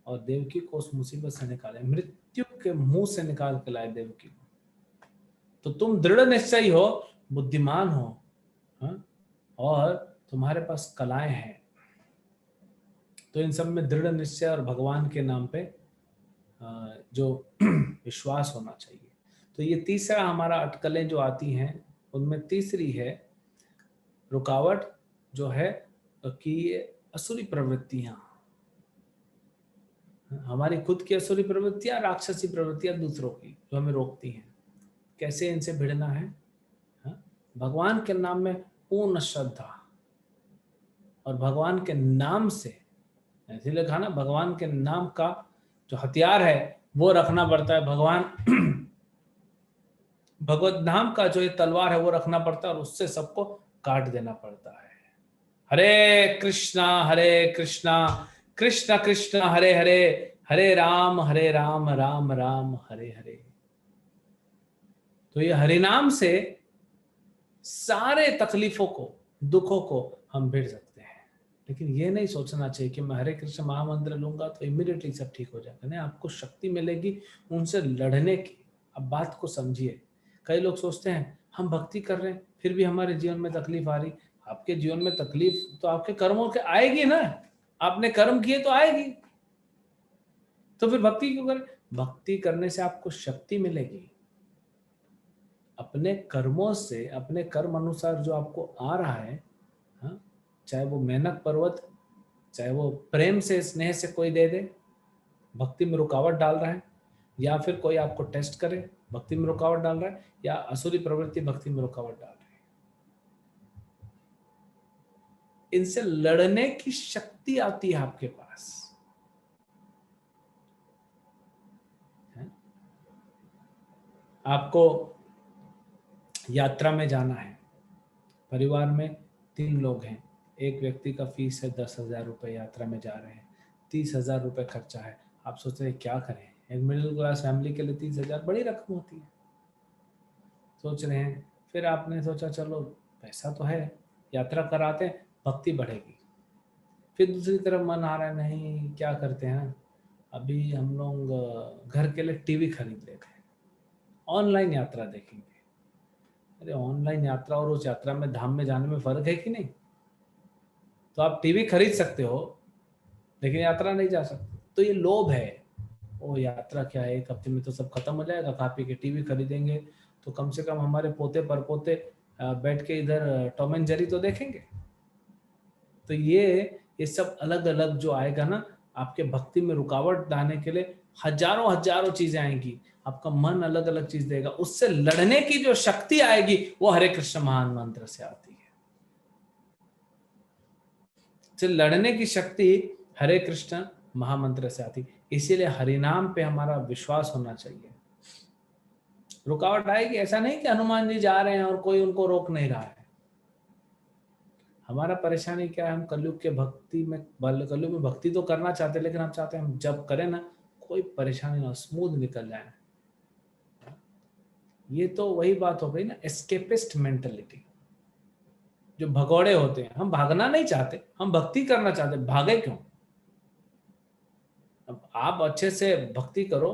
और देवकी को उस मुसीबत से निकाले, मृत्यु के मुंह से निकाल के लाए देवकी को। तो तुम दृढ़ निश्चयी हो, बुद्धिमान हो, हाँ? और तुम्हारे पास कलाएं हैं, तो इन सब में दृढ़ निश्चय और भगवान के नाम पे जो विश्वास होना चाहिए। तो ये तीसरा हमारा अटकलें जो आती हैं, उनमें तीसरी है रुकावट, जो है कि ये असुरी प्रवृत्तियां, हमारी खुद की असुरी प्रवृत्तियां, राक्षसी प्रवृत्तियां दूसरों की, जो हमें रोकती हैं। कैसे इनसे भिड़ना है? हाँ? भगवान के नाम में पूर्ण श्रद्धा, और भगवान के नाम से, इसीलिए कहा ना, भगवान के नाम का जो हथियार है वो रखना पड़ता है। भगवत नाम का जो ये तलवार है वो रखना पड़ता है, और उससे सबको काट देना पड़ता है। हरे कृष्णा कृष्ण कृष्ण हरे हरे, हरे राम राम राम हरे हरे। तो ये हरि नाम से सारे तकलीफों को, दुखों को हम भिड़ सकते हैं। लेकिन ये नहीं सोचना चाहिए कि मैं हरे कृष्ण महामंत्र लूंगा तो इमीडिएटली सब ठीक हो जाएगा। नहीं, आपको शक्ति मिलेगी उनसे लड़ने की। अब बात को समझिए। कई लोग सोचते हैं हम भक्ति कर रहे हैं फिर भी हमारे जीवन में तकलीफ आ रही। आपके जीवन में तकलीफ तो आपके कर्मों के आएगी ना, आपने कर्म किए तो आएगी, तो फिर भक्ति क्यों करें? भक्ति करने से आपको शक्ति मिलेगी। अपने कर्मों से, अपने कर्म अनुसार जो आपको आ रहा है, हाँ, चाहे वो मेहनत पर्वत चाहे वो प्रेम से स्नेह से कोई दे दे, भक्ति में रुकावट डाल रहा है, या फिर कोई आपको टेस्ट करे भक्ति में रुकावट डाल रहा है, या असुरी प्रवृत्ति भक्ति में रुकावट डाल रही है, इनसे लड़ने की शक्ति आती है आपके पास। आपको यात्रा में जाना है, परिवार में 3 लोग हैं, एक व्यक्ति का फीस है 10,000 रुपये, यात्रा में जा रहे हैं, 30,000 रुपये खर्चा है। आप सोच रहे हैं क्या करें, एक मिडिल क्लास फैमिली के लिए 30,000 बड़ी रकम होती है, सोच रहे हैं। फिर आपने सोचा चलो पैसा तो है, यात्रा कराते हैं, भक्ति बढ़ेगी। फिर दूसरी तरफ मन आ रहा है नहीं क्या करते हैं, अभी हम लोग घर के लिए टीवी खरीद लेते हैं, ऑनलाइन यात्रा देखेंगे। अरे ऑनलाइन यात्रा और उस यात्रा में धाम में जाने में फर्क है कि नहीं? तो आप टीवी खरीद सकते हो लेकिन यात्रा नहीं जा सकते। तो ये लोभ है, वो यात्रा क्या है, 1 हफ्ते में तो सब खत्म हो जाएगा, खा पी के टीवी खरीदेंगे तो कम से कम हमारे पोते परपोते बैठ के इधर टॉम एंड जेरी तो देखेंगे। तो ये सब अलग अलग जो आएगा ना, आपके भक्ति में रुकावट डालने के लिए हजारों हजारों चीजें आएंगी, आपका मन अलग अलग चीज देगा, उससे लड़ने की जो शक्ति आएगी वो हरे कृष्ण महान मंत्र से आती है। तो लड़ने की शक्ति हरे कृष्ण महामंत्र से आती, इसीलिए हरिनाम पे हमारा विश्वास होना चाहिए। रुकावट आएगी, ऐसा नहीं कि हनुमान जी जा रहे हैं और कोई उनको रोक नहीं रहा है। हमारा परेशानी क्या है, हम कलयुग के भक्ति में, कलयुग में भक्ति तो करना चाहते हैं, लेकिन हम चाहते हैं हम जब करें ना कोई परेशानी ना, स्मूथ निकल जाए। ये तो वही बात हो गई ना, एस्केपिस्ट मेंटेलिटी। जो भगौड़े होते हैं, हम भागना नहीं चाहते, हम भक्ति करना चाहते, भागे क्यों? अब आप अच्छे से भक्ति करो,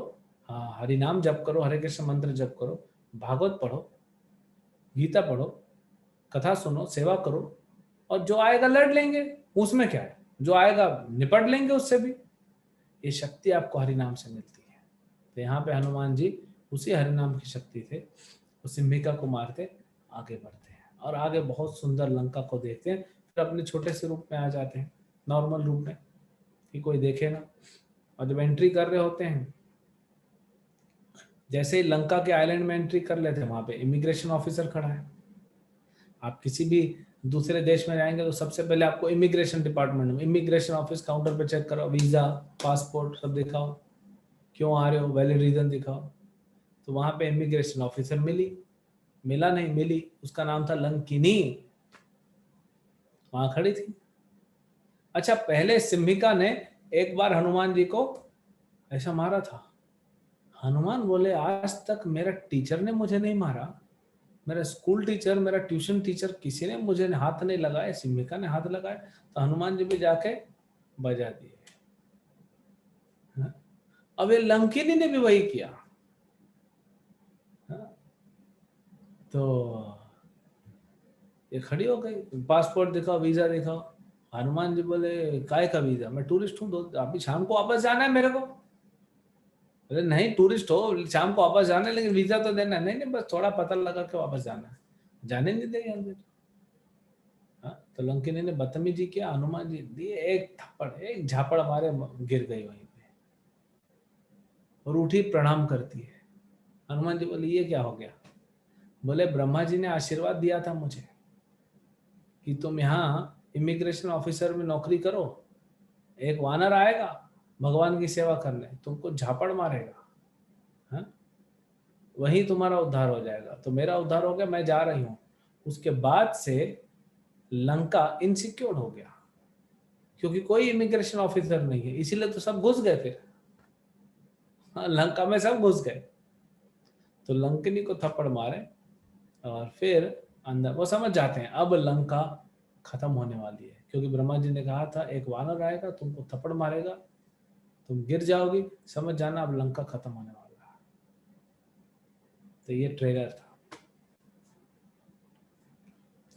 हाँ हरि नाम जप करो, हरे कृष्ण मंत्र जप करो, भागवत पढ़ो, गीता पढ़ो, कथा सुनो, सेवा करो, और जो आएगा लड़ लेंगे, उसमें क्या है, जो आएगा निपट लेंगे उससे भी। ये शक्ति आपको हरि नाम से मिलती है। तो यहाँ पे हनुमान जी उसी हरि नाम की शक्ति थे, उस सिंहिका को मारते आगे बढ़ते हैं, और आगे बहुत सुंदर लंका को देखते हैं, फिर अपने छोटे से रूप में आ जाते हैं, नॉर्मल रूप में कि कोई देखे ना। और जब एंट्री कर रहे होते हैं, जैसे ही लंका के आइलैंड में एंट्री कर लेते हैं, वहां पे इमिग्रेशन ऑफिसर खड़ा है। आप किसी भी दूसरे देश में जाएंगे तो सबसे पहले आपको इमिग्रेशन डिपार्टमेंट में, इमिग्रेशन ऑफिस काउंटर पे चेक करो, वीजा पासपोर्ट सब दिखाओ, क्यों आ रहे हो, वैलिड रीजन दिखाओ। तो वहां पे इमिग्रेशन ऑफिसर मिली, उसका नाम था लंकिनी, वहां खड़ी थी। अच्छा, पहले सिंहिका ने एक बार हनुमान जी को ऐसा मारा था, हनुमान बोले आज तक मेरा टीचर ने मुझे नहीं मारा, मेरा स्कूल टीचर, मेरा ट्यूशन टीचर, किसी ने मुझे हाथ नहीं लगाया, सिंहिका ने हाथ लगाया। तो हनुमान जी भी जाके बजा दिए। अब ये लंकिनी ने भी वही किया। तो ये खड़ी हो गई, पासपोर्ट दिखाओ, वीजा दिखाओ। हनुमान जी बोले काय का वीजा, मैं टूरिस्ट हूँ, अभी शाम को वापस जाना है मेरे को। बोले नहीं टूरिस्ट हो, शाम को वापस जाना है, लेकिन वीजा तो देना है। नहीं बस थोड़ा पता लगा के वापस जाना है, जाने नहीं देंगे अंदर। तो लंकिनी ने बदतमीजी किया, हनुमान जी दिए एक थप्पड़, एक झापड़ मारे, गिर गई वहीं पे और उठी प्रणाम करती है। हनुमान जी बोले ये क्या हो गया? बोले ब्रह्मा जी ने आशीर्वाद दिया था मुझे कि तुम यहाँ इमिग्रेशन ऑफिसर में नौकरी करो, एक वानर आएगा भगवान की सेवा करने, तुमको झापड़ मारेगा, हाँ वही तुम्हारा उद्धार हो जाएगा। तो मेरा उद्धार हो गया, मैं जा रही हूँ। उसके बाद से लंका इनसिक्योर हो गया, क्योंकि कोई इमिग्रेशन ऑफिसर नहीं है, इसीलिए तो सब घुस गए। फिर हाँ, लंका में सब घुस गए। तो लंकिनी को थप्पड़ मारे और फिर अंदर वो समझ जाते हैं अब लंका खत्म होने वाली है, क्योंकि ब्रह्मा जी ने कहा था एक वानर आएगा तुमको थप्पड़ मारेगा, तुम गिर जाओगी, समझ जाना अब लंका खत्म होने वाला है। तो ये ट्रेलर था।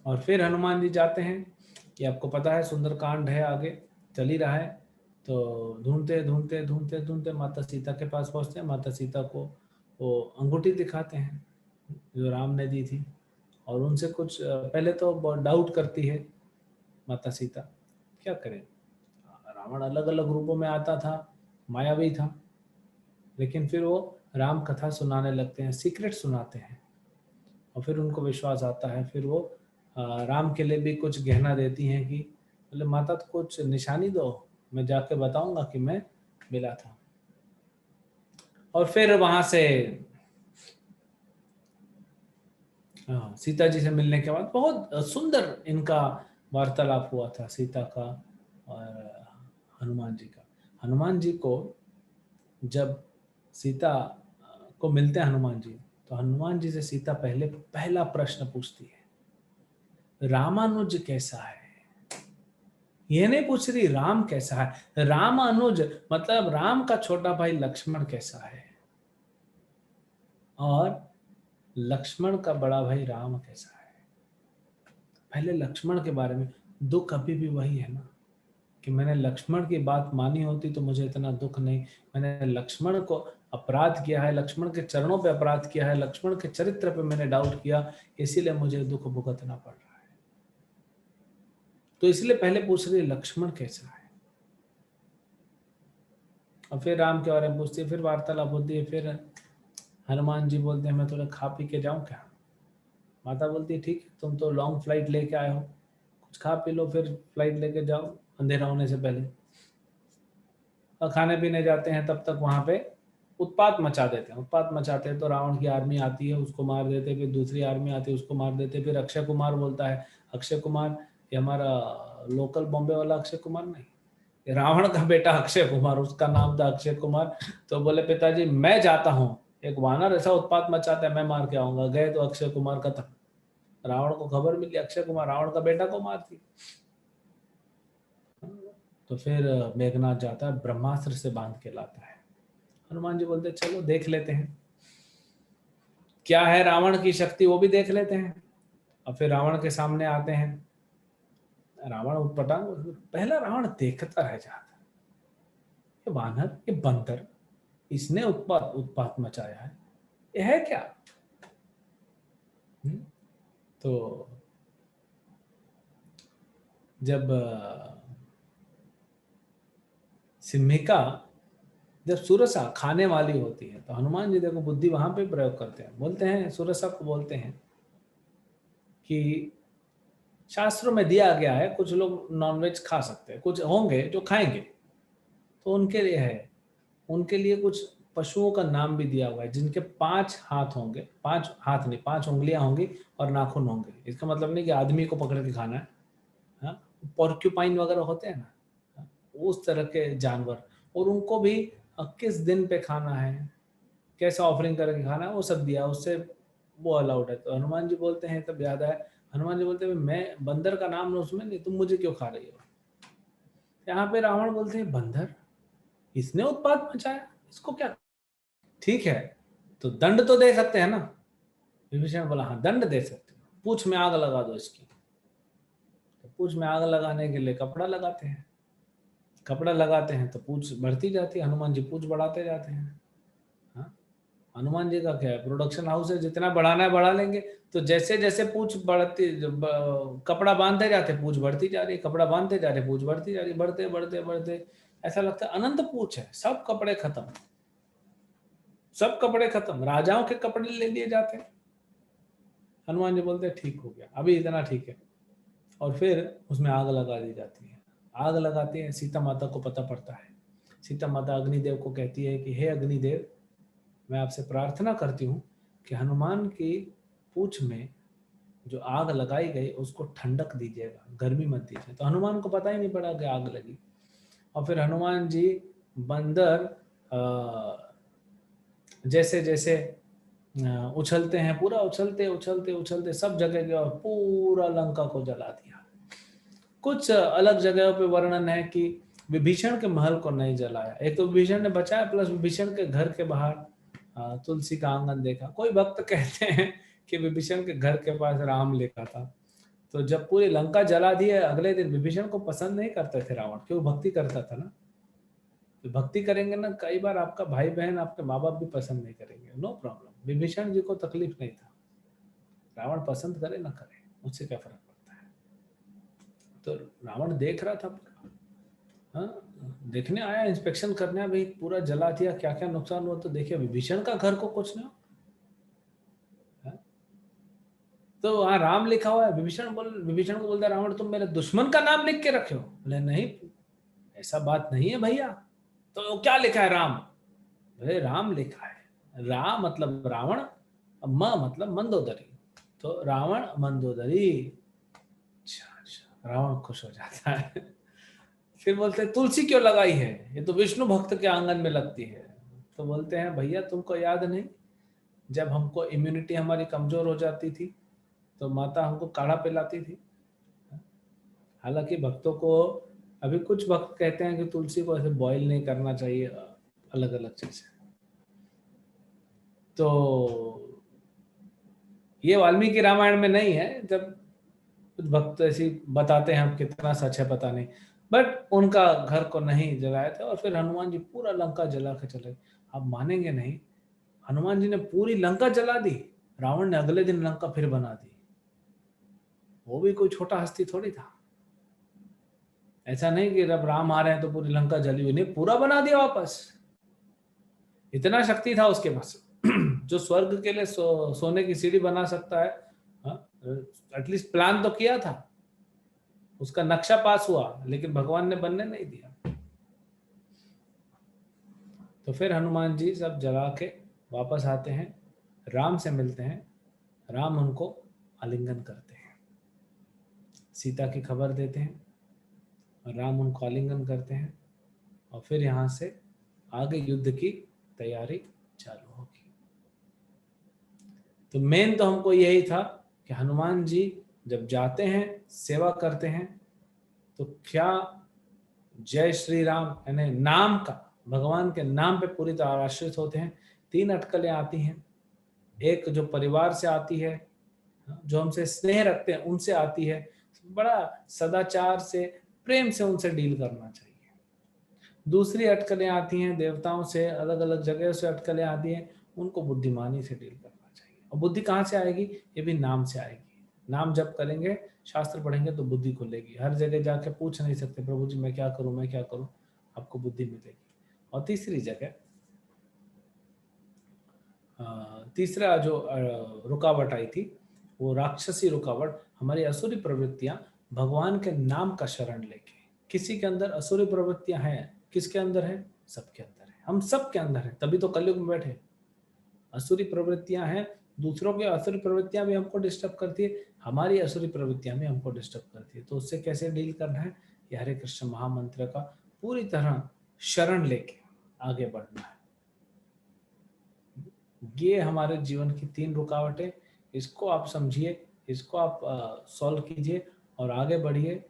और फिर हनुमान जी जाते हैं, कि आपको पता है सुंदरकांड है, आगे चल ही रहा है। तो ढूंढते ढूंढते ढूंढते ढूंढते माता सीता के पास पहुंचते हैं। माता सीता को वो अंगूठी दिखाते हैं जो राम ने दी थी, और उनसे कुछ पहले तो बहुत डाउट करती है माता सीता, क्या करें, रावण अलग अलग रूपों में आता था, मायावी था, लेकिन फिर वो राम कथा सुनाने लगते हैं, सीक्रेट सुनाते हैं, और फिर उनको विश्वास आता है। फिर वो राम के लिए भी कुछ गहना देती हैं कि बोले माता तो कुछ निशानी दो, मैं जाके बताऊंगा कि मैं मिला था। और फिर वहां से सीता जी से मिलने के बाद बहुत सुंदर इनका वार्तालाप हुआ था, सीता का और हनुमान जी का। हनुमान जी को जब सीता को मिलते हैं हनुमान जी, तो हनुमान जी से सीता पहला प्रश्न पूछती है, रामानुज कैसा है। ये नहीं पूछ रही राम कैसा है, रामानुज मतलब राम का छोटा भाई लक्ष्मण कैसा है, और लक्ष्मण का बड़ा भाई राम कैसा है। पहले लक्ष्मण के बारे में। दुख अभी भी वही है ना, कि मैंने लक्ष्मण की बात मानी होती तो मुझे इतना दुख नहीं। मैंने लक्ष्मण को अपराध किया है, लक्ष्मण के चरणों पे अपराध किया है, लक्ष्मण के चरित्र पे मैंने डाउट किया, इसीलिए मुझे दुख भुगतना पड़ रहा है। तो इसलिए पहले पूछ रही लक्ष्मण कैसा है, और फिर राम के बारे में पूछती है, फिर वार्तालाप होती है। फिर हनुमान जी बोलते हैं मैं थोड़ा खा पी के जाऊं क्या। माता बोलती है ठीक है, तुम तो लॉन्ग फ्लाइट लेके आए हो, कुछ खा पी लो, फिर फ्लाइट लेके जाओ अंधेरा होने से पहले। और खाने पीने जाते हैं, तब तक वहां पे उत्पात मचा देते हैं। उत्पात मचाते हैं तो रावण की आर्मी आती है, उसको मार देते, फिर दूसरी आर्मी आती है, उसको मार देते। फिर अक्षय कुमार बोलता है, अक्षय कुमार ये हमारा लोकल बॉम्बे वाला अक्षय कुमार नहीं, ये रावण का बेटा अक्षय कुमार, उसका नाम था अक्षय कुमार। तो बोले पिताजी मैं जाता हूँ, एक वानर ऐसा उत्पात मचाता है, मैं मार के आऊंगा। गए तो अक्षय कुमार खत्म। रावण को खबर मिली अक्षय कुमार रावण का बेटा को मारती। तो फिर मेघनाथ जाता है, ब्रह्मास्त्र से बांध के लाता है। हनुमान जी बोलते चलो देख लेते हैं क्या है रावण की शक्ति, वो भी देख लेते हैं। और फिर रावण के सामने आते हैं। रावण उत्पटांग, पहला रावण देखता रह जाता, ये वानर, ये बंदर, इसने उत्पात उत्पात मचाया है, ये है क्या। हम्म? तो जब सिम्हिका जब सुरसा खाने वाली होती है, तो हनुमान जी देखो बुद्धि वहां पे प्रयोग करते हैं। बोलते हैं सुरसा को, बोलते हैं कि शास्त्रों में दिया गया है कुछ लोग नॉनवेज खा सकते हैं, कुछ होंगे जो खाएंगे, तो उनके लिए है, उनके लिए कुछ पशुओं का नाम भी दिया हुआ है जिनके 5 हाथ होंगे, 5 हाथ नहीं 5 उंगलियां होंगी और नाखून होंगे। इसका मतलब नहीं कि आदमी को पकड़ के खाना है। हाँ, पोर्क्यूपाइन वगैरह होते हैं ना, हाँ, उस तरह के जानवर। और उनको भी किस दिन पे खाना है, कैसे ऑफरिंग करके खाना है, वो सब दिया, उससे वो अलाउड है। तो हनुमान जी बोलते हैं, तब याद आया, हनुमान जी बोलते हैं मैं बंदर का नाम ना उसमें नहीं, तुम मुझे क्यों खा रही हो। यहाँ पे रावण बोलते हैं बंदर, इसने उत्पात मचाया, इसको क्या। ठीक है, तो दंड तो दे सकते हैं ना। विभीषण बोला हाँ दंड दे सकते हो, पूछ में आग लगा दो इसकी। तो पूछ में आग लगाने के लिए कपड़ा लगाते हैं, कपड़ा लगाते हैं तो पूछ बढ़ती जाती है, हनुमान जी पूछ बढ़ाते जाते हैं। हाँ, हनुमान जी का क्या है, प्रोडक्शन हाउस है, जितना बढ़ाना है बढ़ा लेंगे। तो जैसे जैसे पूछ बढ़ती कपड़ा बांधते जाते पूछ बढ़ती जा रही, कपड़ा बांधते जा रहे पूछ बढ़ती जा रही, बढ़ते बढ़ते बढ़ते ऐसा लगता है अनंत पूछ है, सब कपड़े खत्म, सब कपड़े खत्म, राजाओं के कपड़े ले लिए जाते हैं। हनुमान जी बोलते हैं ठीक हो गया, अभी इतना ठीक है। और फिर उसमें आग लगा दी जाती है। आग लगाते हैं, सीता माता को पता पड़ता है। सीता माता अग्निदेव को कहती है कि हे अग्निदेव, मैं आपसे प्रार्थना करती हूँ कि हनुमान की पूंछ में जो आग लगाई गई उसको ठंडक दीजिएगा, गर्मी मत दीजिए। तो हनुमान को पता ही नहीं पड़ा कि आग लगी। और फिर हनुमान जी बंदर जैसे जैसे उछलते हैं, पूरा उछलते उछलते उछलते सब जगह गए और पूरा लंका को जला दिया। कुछ अलग जगहों पे वर्णन है कि विभीषण के महल को नहीं जलाया, एक तो विभीषण ने बचाया, प्लस विभीषण के घर के बाहर तुलसी का आंगन देखा। कोई भक्त कहते हैं कि विभीषण के घर के पास राम लिखा था। तो जब पूरी लंका जला दी है, अगले दिन विभीषण को पसंद नहीं करते थे रावण, क्यों भक्ति करता था ना। तो भक्ति करेंगे ना, कई बार आपका भाई बहन आपके माँ बाप भी पसंद नहीं करेंगे, नो प्रॉब्लम। विभीषण जी को तकलीफ नहीं था, रावण पसंद करे ना करे उससे क्या फर्क पड़ता है। तो रावण देख रहा था हाँ, देखने आया, इंस्पेक्शन करने आया, भाई पूरा जला दिया, क्या क्या नुकसान हुआ। तो देखिए विभीषण का घर को कुछ नहीं हुआ। तो वहां राम लिखा हुआ है। विभीषण को बोलता है रावण, तुम मेरे दुश्मन का नाम लिख के रखे हो। बोले नहीं, ऐसा बात नहीं है भैया। तो क्या लिखा है राम? अरे राम लिखा है। राम मतलब रावण, म मतलब मंदोदरी, तो रावण मंदोदरी। अच्छा अच्छा, रावण खुश हो जाता है। फिर बोलते हैं तुलसी क्यों लगाई है, ये तो विष्णु भक्त के आंगन में लगती है। तो बोलते हैं भैया तुमको याद नहीं, जब हमको इम्यूनिटी हमारी कमजोर हो जाती थी तो माता हमको काढ़ा पिलाती थी। हालांकि भक्तों को, अभी कुछ भक्त कहते हैं कि तुलसी को ऐसे बॉईल नहीं करना चाहिए, अलग अलग चीज है। तो ये वाल्मीकि रामायण में नहीं है। जब कुछ भक्त ऐसी बताते हैं, अब कितना सच है पता नहीं, बट उनका घर को नहीं जलाया था। और फिर हनुमान जी पूरा लंका जला के चले। आप मानेंगे नहीं, हनुमान जी ने पूरी लंका जला दी, रावण ने अगले दिन लंका फिर बना दी। वो भी कोई छोटा हस्ती थोड़ी था। ऐसा नहीं कि जब राम आ रहे हैं तो पूरी लंका जली हुई, नहीं, पूरा बना दिया वापस। इतना शक्ति था उसके पास। जो स्वर्ग के लिए सोने की सीढ़ी बना सकता है, एटलीस्ट प्लान तो किया था, उसका नक्शा पास हुआ, लेकिन भगवान ने बनने नहीं दिया। तो फिर हनुमान जी सब जला के वापस आते हैं, राम से मिलते हैं। राम उनको आलिंगन करते हैं, सीता की खबर देते हैं, और राम उनको आलिंगन करते हैं। और फिर यहाँ से आगे युद्ध की तैयारी चालू होगी। तो मेन तो हमको यही था कि हनुमान जी जब जाते हैं, सेवा करते हैं, तो क्या जय श्री राम यानी नाम का, भगवान के नाम पे पूरी तरह आश्रित होते हैं। 3 अटकलें आती हैं। एक जो परिवार से आती है, जो हमसे स्नेह रखते हैं उनसे आती है, बड़ा सदाचार से, प्रेम से उनसे डील करना चाहिए। दूसरी अटकलें आती हैं देवताओं से, अलग अलग जगह से अटकलें आती हैं, उनको बुद्धिमानी से डील करना चाहिए। और बुद्धि कहाँ से आएगी? ये भी नाम से आएगी। नाम जब करेंगे, शास्त्र पढ़ेंगे तो बुद्धि खुलेगी। हर जगह जाके पूछ नहीं सकते प्रभु जी मैं क्या करूं, मैं क्या करूं, आपको बुद्धि मिलेगी। और तीसरी जगह, तीसरा जो रुकावट आई थी, वो राक्षसी रुकावट, हमारी असुरी प्रवृत्तियां भगवान के नाम का शरण लेके। किसी के अंदर असुरी प्रवृत्तियां हैं, किसके अंदर है? सबके अंदर है, हम सब के अंदर है, तभी तो कलयुग में बैठे। असुरी प्रवृत्तियां हैं, दूसरों की असुरी प्रवृत्तियां भी हमको डिस्टर्ब करती है, हमारी असुरी प्रवृत्तियां भी हमको डिस्टर्ब करती है। तो उससे कैसे डील करना है? ये हरे कृष्ण महामंत्र का पूरी तरह शरण लेके आगे बढ़ना है। ये हमारे जीवन की 3 रुकावटें, इसको आप समझिए, इसको आप सॉल्व कीजिए और आगे बढ़िए।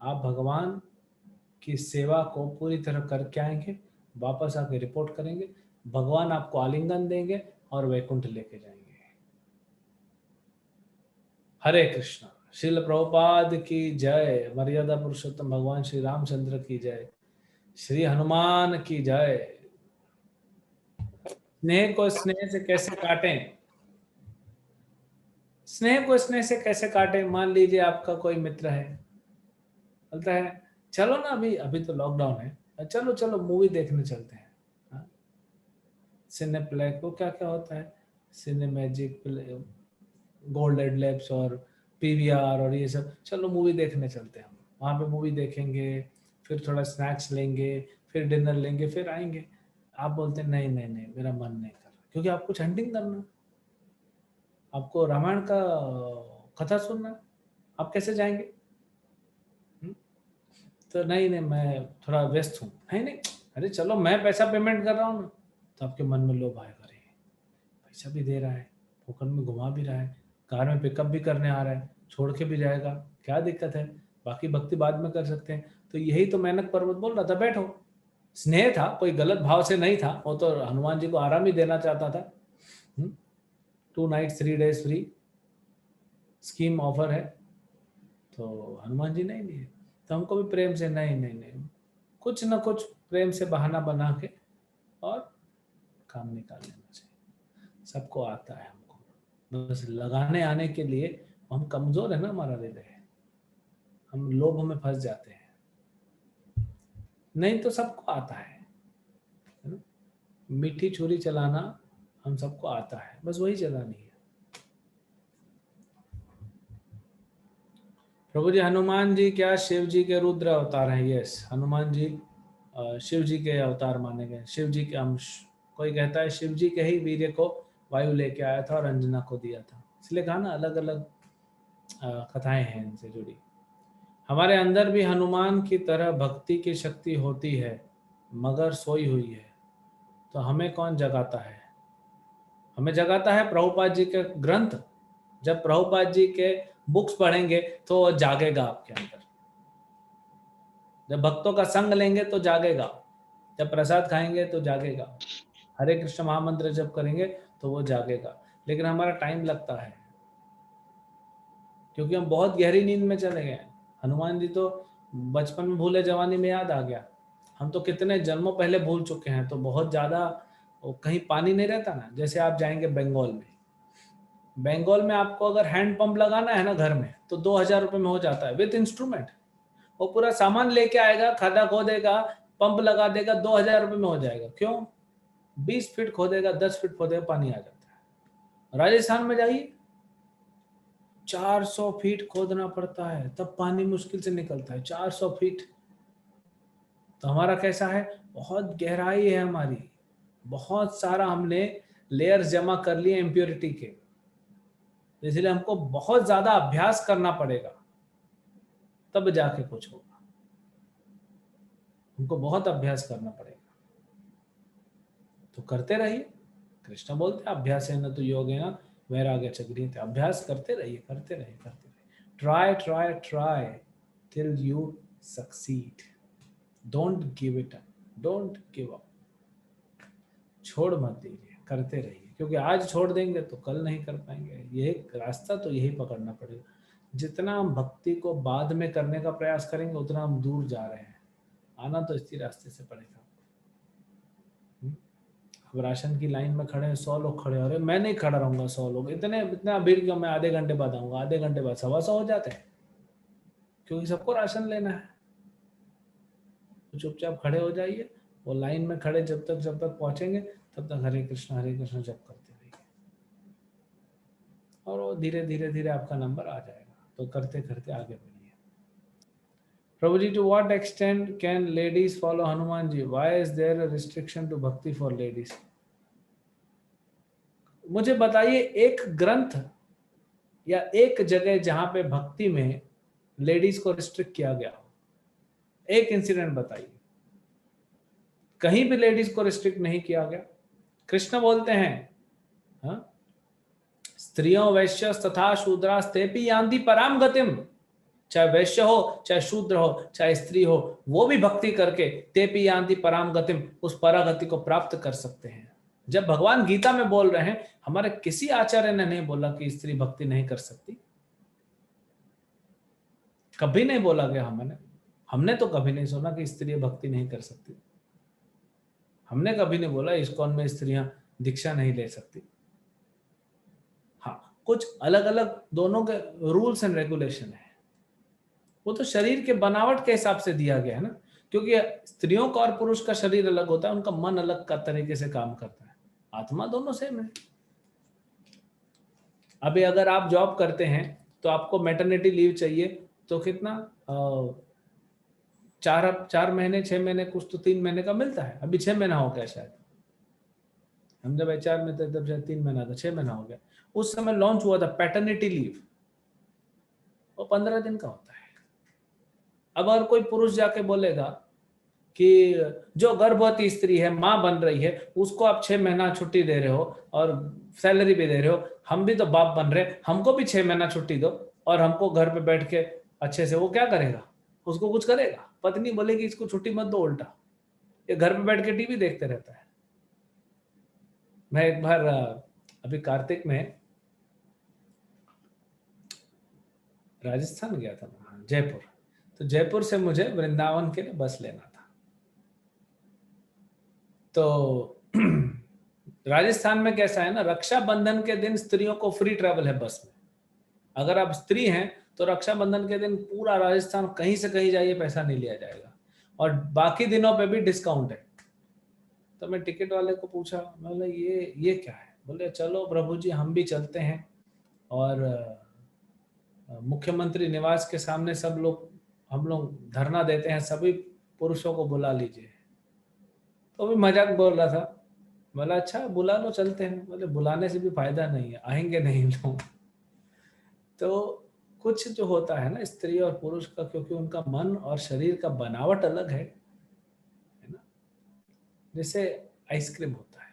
आप भगवान की सेवा को पूरी तरह करके आएंगे, वापस आके रिपोर्ट करेंगे, भगवान आपको आलिंगन देंगे और वैकुंठ लेके जाएंगे। हरे कृष्णा। श्रील प्रभुपाद की जय। मर्यादा पुरुषोत्तम भगवान श्री रामचंद्र की जय। श्री हनुमान की जय। स्नेह को स्नेह से कैसे काटें? स्नेह को स्नेह से कैसे काटें? मान लीजिए आपका कोई मित्र है, बोलता है चलो ना, अभी अभी तो लॉकडाउन है, चलो चलो मूवी देखने चलते हैं। हाँ? सिनेप्लेक्स, वो क्या क्या होता है, सिनेमैजिक, गोल्डन लैब्स और पीवीआर और ये सब, चलो मूवी देखने चलते हैं। हम वहाँ पे मूवी देखेंगे, फिर थोड़ा स्नैक्स लेंगे, फिर डिनर लेंगे, फिर आएंगे। आप बोलते हैं नहीं नहीं नहीं, मेरा मन नहीं कर रहा, क्योंकि आपको चैंटिंग करना, आपको रामायण का कथा सुनना, आप कैसे जाएंगे? हम्म? तो नहीं नहीं, मैं थोड़ा व्यस्त हूँ। नहीं नहीं, अरे चलो मैं पैसा पेमेंट कर रहा हूँ ना। तो आपके मन में लोभ आएगा, अरे पैसा भी दे रहा है, फोकट में घुमा भी रहा है, कार में पिकअप भी करने आ रहा है, छोड़ के भी जाएगा, क्या दिक्कत है? बाकी भक्ति बाद में कर सकते हैं। तो यही तो मेहनत पर्वत बोल रहा था, बैठो। स्नेह था, कोई गलत भाव से नहीं था, वो तो हनुमान जी को आराम ही देना चाहता था। 2 night 3 days free scheme offer है, तो हनुमान जी नहीं दिए। तो हमको भी प्रेम से नहीं नहीं नहीं, कुछ ना कुछ प्रेम से बहाना बना के और काम निकाल लेना चाहिए। सबको आता है, हमको बस लगाने आने के लिए हम कमजोर है ना, हमारा हृदय, हम लोभ में फंस जाते हैं। नहीं तो सबको आता है ना? मीठी छुरी चलाना हम सबको आता है, बस वही चलानी है। प्रभु जी, हनुमान जी क्या शिव जी के रुद्र अवतार हैं? यस, हनुमान जी शिव जी के अवतार माने गए, शिव जी के अंश। कोई कहता है शिव जी के ही वीर्य को वायु लेके आया था और अंजना को दिया था, इसलिए कहा ना अलग अलग कथाएं हैं इनसे जुड़ी। हमारे अंदर भी हनुमान की तरह भक्ति की शक्ति होती है, मगर सोई हुई है। तो हमें कौन जगाता है? हमें जगाता है प्रभुपाद जी के ग्रंथ। जब प्रभुपाद जी के बुक्स पढ़ेंगे तो वो जागेगा आपके अंदर। जब भक्तों का संग लेंगे तो जागेगा, जब प्रसाद खाएंगे तो जागेगा, हरे कृष्ण महामंत्र जब करेंगे तो वो जागेगा। लेकिन हमारा टाइम लगता है, क्योंकि हम बहुत गहरी नींद में चले गए। हनुमान जी तो बचपन में भूले, जवानी में याद आ गया। हम तो कितने जन्मों पहले भूल चुके हैं। तो बहुत ज्यादा कहीं पानी नहीं रहता ना, जैसे आप जाएंगे बंगाल में, बंगाल में आपको अगर हैंड पंप लगाना है ना घर में तो 2,000 रुपये में हो जाता है विद इंस्ट्रूमेंट। वो पूरा सामान लेके आएगा, खड्डा खोदेगा, पंप लगा देगा, 2,000 रुपये में हो जाएगा। क्यों? 20 फीट खोदेगा, 10 फीट खोदेगा, पानी आ जाता है। राजस्थान में जाइए, 400 फीट खोदना पड़ता है तब पानी मुश्किल से निकलता है। 400 फीट। तो हमारा कैसा है? बहुत गहराई है हमारी, बहुत सारा हमने लेयर्स जमा कर लिए इम्प्योरिटी के, इसलिए हमको बहुत ज्यादा अभ्यास करना पड़ेगा, तब जाके कुछ होगा। हमको बहुत अभ्यास करना पड़ेगा। तो करते रहिए। कृष्ण बोलते अभ्यास है न तो योग है ना वैराग्य चक्रिय। अभ्यास करते रहिए, करते रहिए, करते रहिए। Try try try till you succeed. Don't give it up, don't give up. छोड़ मत दीजिए, करते रहिए, क्योंकि आज छोड़ देंगे तो कल नहीं कर पाएंगे। यही रास्ता तो यही पकड़ना पड़ेगा। जितना हम भक्ति को बाद में करने का प्रयास करेंगे उतना हम दूर जा रहे हैं। आना तो इसी रास्ते से पड़ेगा। अब राशन की लाइन में खड़े हैं, 100 लोग खड़े, अरे मैं नहीं खड़ा रहूंगा 100 लोग, इतना भीड़ क्यों, मैं आधे घंटे बाद आऊंगा। आधे घंटे बाद 125 हो जाते हैं, क्योंकि सबको राशन लेना है। तो चुपचाप खड़े हो जाइए, वो लाइन में खड़े जब तक पहुंचेंगे तब तक हरे कृष्ण जप करते रहिए, और वो धीरे धीरे धीरे आपका नंबर आ जाएगा। तो करते करते आगे बढ़िए। Prabhu ji, to what extent can ladies follow Hanuman ji? Why is there a restriction to bhakti for ladies? मुझे बताइए एक ग्रंथ या एक जगह जहां पे भक्ति में लेडीज को रिस्ट्रिक्ट किया गया हो। एक इंसिडेंट बताइए। कहीं भी लेडीज को रिस्ट्रिक्ट नहीं किया गया। कृष्ण बोलते हैं, हाँ, स्त्रियों वैश्य तथा शूद्रास्तेपि यान्ति पराम गतिम। चाहे वैश्य हो, चाहे शूद्र हो, चाहे स्त्री हो, वो भी भक्ति करके तेपि यान्ति पराम गतिम, उस परागति को प्राप्त कर सकते हैं। जब भगवान गीता में बोल रहे हैं, हमारे किसी आचार्य ने नहीं बोला कि स्त्री भक्ति नहीं कर सकती। कभी नहीं बोला गया। हमने तो कभी नहीं सुना कि स्त्री भक्ति नहीं कर सकती। हमने कभी नहीं बोला इस्कॉन में स्त्रियां दीक्षा नहीं ले सकती। हाँ, कुछ अलग अलग दोनों के रूल्स एंड रेगुलेशन है, वो तो शरीर के बनावट के हिसाब से दिया गया है ना, क्योंकि स्त्रियों का और पुरुष का शरीर अलग होता है, उनका मन अलग का तरीके से काम करता है, आत्मा दोनों सेम है। अभी अगर आप जॉब करते हैं तो आपको मैटरनिटी लीव चाहिए, तो कितना 4 महीने 6 महीने, कुछ तो 3 महीने का मिलता है। अभी 6 महीना हो गया शायद, हम जब HR में थे तब शायद 3 महीना था, 6 महीना हो गया। उस समय लॉन्च हुआ था पैटर्निटी लीव, वो 15 दिन का होता है। अब अगर कोई पुरुष जाके बोलेगा कि जो गर्भवती स्त्री है, माँ बन रही है, उसको आप 6 महीना छुट्टी दे रहे हो और सैलरी भी दे रहे हो, हम भी तो बाप बन रहे, हमको भी 6 महीना छुट्टी दो और हमको घर पे बैठ के अच्छे से, वो क्या करेगा? उसको कुछ करेगा? पत्नी बोलेगी इसको छुट्टी मत दो, उल्टा ये घर पे बैठ के टीवी देखते रहता है। मैं एक बार अभी कार्तिक में राजस्थान गया था, जयपुर। तो जयपुर से मुझे वृंदावन के लिए बस लेना था। तो राजस्थान में कैसा है ना, रक्षाबंधन के दिन स्त्रियों को फ्री ट्रैवल है बस में। अगर आप स्त्री हैं तो रक्षाबंधन के दिन पूरा राजस्थान कहीं से कहीं जाइए, पैसा नहीं लिया जाएगा। और बाकी दिनों पे भी डिस्काउंट है। तो मैं टिकट वाले को पूछा, मैं बोला ये क्या है? बोले चलो प्रभु जी हम भी चलते हैं, और मुख्यमंत्री निवास के सामने सब लोग हम लोग धरना देते हैं, सभी पुरुषों को बुला लीजिए। तो भी मजाक बोल रहा था। बोला अच्छा बुला लो, चलते हैं। बोले बुलाने से भी फायदा नहीं है, आएंगे नहीं लोग। तो कुछ जो होता है ना स्त्री और पुरुष का, क्योंकि उनका मन और शरीर का बनावट अलग है ना। जैसे आइसक्रीम होता है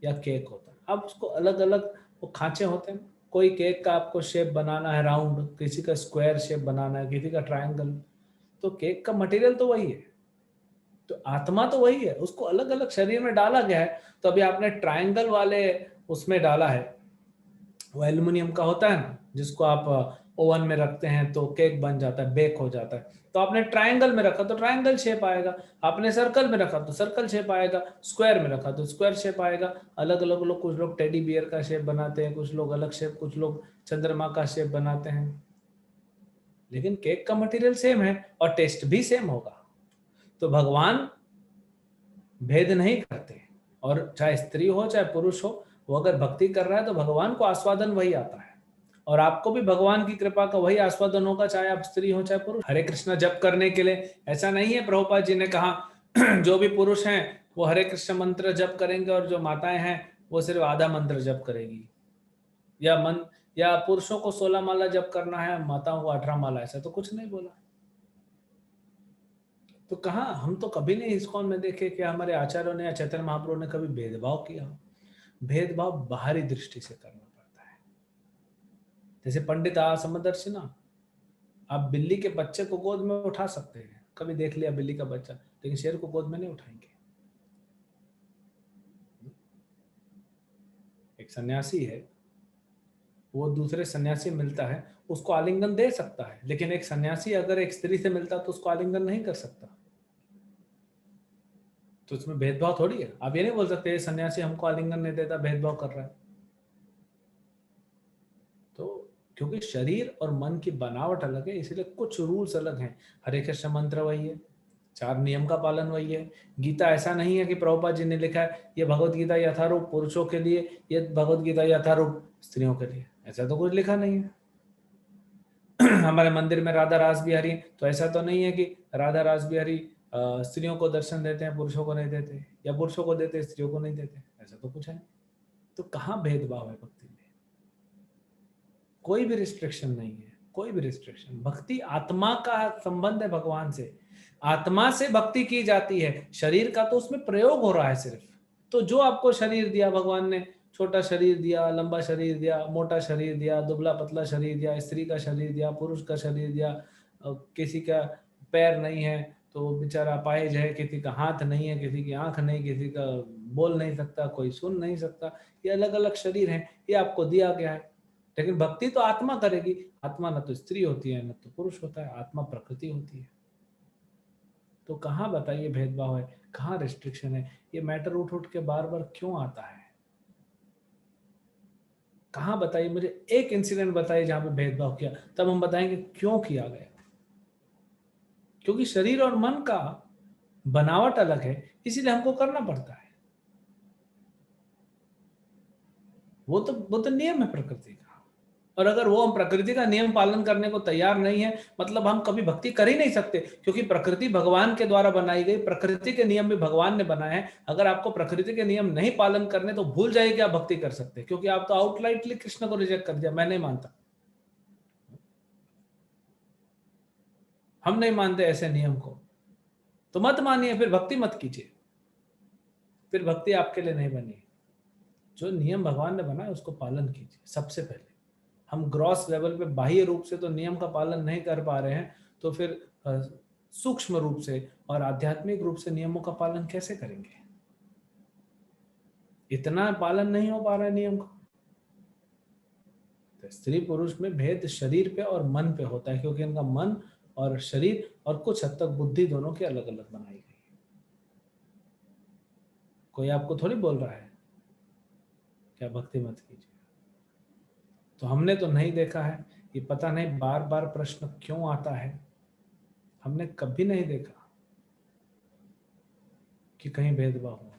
या केक होता है, अब उसको अलग अलग वो खांचे होते हैं। कोई केक का आपको शेप बनाना है राउंड, किसी का स्क्वायर शेप बनाना है, किसी का ट्रायंगल। तो केक का मटेरियल तो वही है, तो आत्मा तो वही है, उसको अलग अलग शरीर में डाला गया है। तो अभी आपने ट्रायंगल वाले उसमें डाला है, वो एल्युमिनियम का होता है ना, जिसको आप ओवन में रखते हैं तो केक बन जाता है, बेक हो जाता है। तो आपने ट्रायंगल में रखा तो ट्रायंगल शेप आएगा, आपने सर्कल में रखा तो सर्कल शेप आएगा, स्क्वायर में रखा तो स्क्वायर शेप आएगा। अलग अलग लोग, कुछ लोग टेडी बियर का शेप बनाते हैं, कुछ लोग अलग शेप, कुछ लोग चंद्रमा का शेप बनाते हैं। लेकिन केक का मटेरियल सेम है और टेस्ट भी सेम होगा। तो भगवान भेद नहीं करते, और चाहे स्त्री हो चाहे पुरुष हो, वो अगर भक्ति कर रहा है तो भगवान को आस्वादन वही आता है, और आपको भी भगवान की कृपा का वही आस्वादन होगा, चाहे आप स्त्री हो चाहे पुरुष। हरे कृष्ण जप करने के लिए ऐसा नहीं है, प्रभुपाद जी ने कहा जो भी पुरुष हैं वो हरे कृष्ण मंत्र जप करेंगे, और जो माताएं हैं वो सिर्फ आधा मंत्र जप करेगी, या पुरुषों को 16 माला जप करना है, माताओं को 18 माला, ऐसा तो कुछ नहीं बोला। तो कहा, हम तो कभी नहीं इस्कॉन में देखे कि हमारे आचार्यों ने या चैतन्य महाप्रभु ने कभी भेदभाव किया। भेदभाव बाहरी दृष्टि से करना पड़ता है। जैसे पंडित समदर्शी ना, आप बिल्ली के बच्चे को गोद में उठा सकते हैं, कभी देख लिया बिल्ली का बच्चा, लेकिन शेर को गोद में नहीं उठाएंगे। एक सन्यासी है, वो दूसरे सन्यासी मिलता है, उसको आलिंगन दे सकता है, लेकिन एक सन्यासी अगर एक स्त्री से मिलता तो उसको आलिंगन नहीं कर सकता। तो उसमें भेदभाव थोड़ी है। आप ये नहीं बोल सकते सन्यासी हमको आलिंगन नहीं देता, भेदभाव कर रहा है। तो क्योंकि शरीर और मन की बनावट अलग है, इसलिए कुछ रूल्स अलग हैं। हरे कृष्ण मंत्र वही है, 4 नियम का पालन वही है। गीता ऐसा नहीं है कि प्रभुपाद जी ने लिखा है ये भगवत गीता यथारूप पुरुषों के लिए, ये भगवत गीता यथारूप स्त्रियों के लिए, ऐसा तो कुछ लिखा नहीं है। हमारे मंदिर में राधा रास बिहारी, तो ऐसा तो नहीं है कि राधा रास बिहारी स्त्रियों को दर्शन देते हैं, पुरुषों को नहीं देते, या पुरुषों को देते स्त्रियों को नहीं देते, ऐसा तो कुछ है नहीं। तो कहाँ भेदभाव है भक्ति में? कोई भी रिस्ट्रिक्शन नहीं है, कोई भी रिस्ट्रिक्शन। भक्ति आत्मा का संबंध है भगवान से, आत्मा से भक्ति की जाती है। शरीर का तो उसमें प्रयोग हो रहा है सिर्फ। तो जो आपको शरीर दिया भगवान ने, छोटा शरीर दिया, लंबा शरीर दिया, मोटा शरीर दिया, दुबला पतला शरीर दिया, स्त्री का शरीर दिया, पुरुष का शरीर दिया, किसी का पैर नहीं है तो बेचारा अपाहिज है, किसी का हाथ नहीं है, किसी की आंख नहीं, किसी का बोल नहीं सकता, कोई सुन नहीं सकता, ये अलग अलग शरीर हैं, ये आपको दिया गया है। लेकिन भक्ति तो आत्मा करेगी। आत्मा न तो स्त्री होती है न तो पुरुष होता है, आत्मा प्रकृति होती है। तो कहाँ बताइए भेदभाव है, कहाँ रिस्ट्रिक्शन है? ये मैटर उठ उठ के बार बार क्यों आता है? कहाँ बताइए, मुझे एक इंसिडेंट बताइए जहां पे भेदभाव किया, तब हम बताएंगे क्यों किया गया। क्योंकि शरीर और मन का बनावट अलग है, इसीलिए हमको करना पड़ता है। वो तो नियम है प्रकृति का। और अगर वो हम प्रकृति का नियम पालन करने को तैयार नहीं है, मतलब हम कभी भक्ति कर ही नहीं सकते, क्योंकि प्रकृति भगवान के द्वारा बनाई गई, प्रकृति के नियम भी भगवान ने बनाए हैं। अगर आपको प्रकृति के नियम नहीं पालन करने, तो भूल जाइए कि आप भक्ति कर सकते हैं, क्योंकि आप तो आउटलाइटली कृष्ण को रिजेक्ट कर दिया। मैं नहीं मानता, हम नहीं मानते ऐसे नियम को, तो मत मानिए, फिर भक्ति मत कीजिए, फिर भक्ति आपके लिए नहीं बनी। जो नियम भगवान ने बनाया उसको पालन कीजिए सबसे पहले। हम ग्रॉस लेवल पे बाह्य रूप से तो नियम का पालन नहीं कर पा रहे हैं, तो फिर सूक्ष्म रूप से और आध्यात्मिक रूप से नियमों का पालन कैसे करेंगे? इतना पालन नहीं हो पा रहा है नियम का। तो स्त्री पुरुष में भेद शरीर पे और मन पे होता है, क्योंकि इनका मन और शरीर और कुछ हद तक बुद्धि दोनों की अलग अलग बनाई गई है। कोई आपको थोड़ी बोल रहा है क्या भक्ति मत कीजिए। तो हमने तो नहीं देखा है, ये पता नहीं बार बार प्रश्न क्यों आता है, हमने कभी नहीं देखा। कि कहीं भेदभाव हो।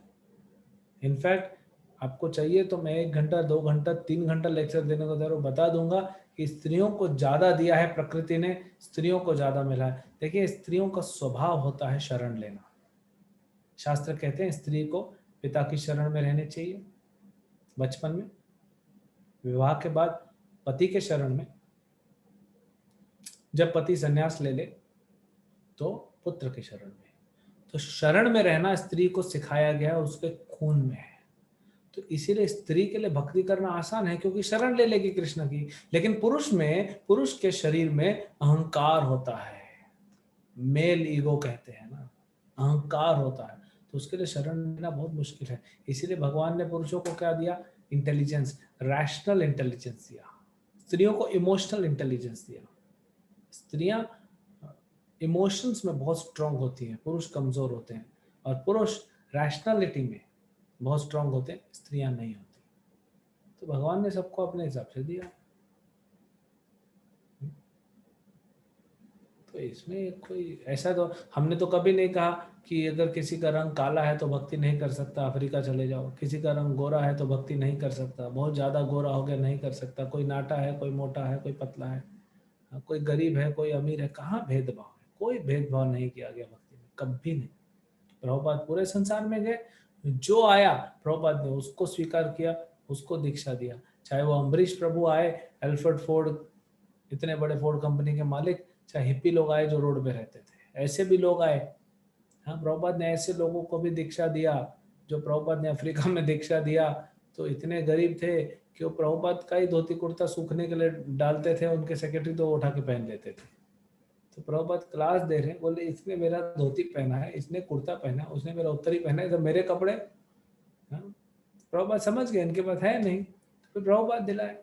इनफैक्ट आपको चाहिए तो मैं 1 घंटा 2 घंटा 3 घंटा लेक्चर देने को जरूर बता दूंगा कि स्त्रियों को ज्यादा दिया है प्रकृति ने, स्त्रियों को ज्यादा मिला है। देखिए स्त्रियों का स्वभाव होता है शरण लेना। शास्त्र कहते हैं स्त्री को पिता की शरण में रहने चाहिए बचपन में, विवाह के बाद पति के शरण में, जब पति संन्यास ले ले तो पुत्र के शरण में। तो शरण में रहना स्त्री को सिखाया गया, उसके खून में है। तो इसीलिए स्त्री के लिए भक्ति करना आसान है क्योंकि शरण ले लेगी कृष्ण की। लेकिन पुरुष के शरीर में अहंकार होता है, मेल ईगो कहते हैं ना, अहंकार होता है, तो उसके लिए शरण लेना बहुत मुश्किल है। इसीलिए भगवान ने पुरुषों को क्या दिया? इंटेलिजेंस, रैशनल इंटेलिजेंस दिया। स्त्रियों को इमोशनल इंटेलिजेंस दिया। स्त्रियां इमोशंस में बहुत स्ट्रांग होती हैं, पुरुष कमजोर होते हैं। और पुरुष रैशनैलिटी में बहुत स्ट्रांग होते हैं, स्त्रियां नहीं होती। तो भगवान ने सबको अपने हिसाब से दिया। तो इसमें कोई ऐसा तो हमने तो कभी नहीं कहा कि अगर किसी का रंग काला है तो भक्ति नहीं कर सकता, अफ्रीका चले जाओ। किसी का रंग गोरा है तो भक्ति नहीं कर सकता, बहुत ज्यादा गोरा हो गया नहीं कर सकता। कोई नाटा है, कोई मोटा है, कोई पतला है, कोई गरीब है, कोई अमीर है, कहाँ भेदभाव है? कोई भेदभाव नहीं किया गया भक्ति में, कभी नहीं। प्रभुपाद पूरे संसार में गए, जो आया प्रभुपाद ने उसको स्वीकार किया, उसको दीक्षा दिया। चाहे वो अम्बरीश प्रभु आए, एल्फ्रेड फोर्ड, इतने बड़े फोर्ड कंपनी के मालिक, चाहे हिप्पी लोग आए जो रोड पे रहते थे, ऐसे भी लोग आए। हाँ, प्रभुपाद ने ऐसे लोगों को भी दीक्षा दिया जो प्रभुपाद ने अफ्रीका में दीक्षा दिया तो इतने गरीब थे कि वो प्रभुपाद का ही धोती कुर्ता सूखने के लिए डालते थे, उनके सेक्रेटरी तो उठा के पहन लेते थे। तो प्रभुपाद क्लास दे रहे हैं, बोले इसने मेरा धोती पहना है, इसने कुर्ता पहना है, उसने मेरा उत्तरी पहना है, तो मेरे कपड़े। हाँ, प्रभुपाद समझ गए इनके पास है नहीं, तो फिर प्रभुपाद दिलाए।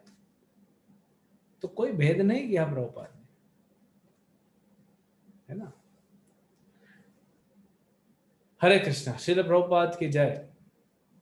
तो कोई भेद नहीं किया प्रभुपाद ने, है ना। हरे कृष्णा, श्रील प्रभुपाद की जय।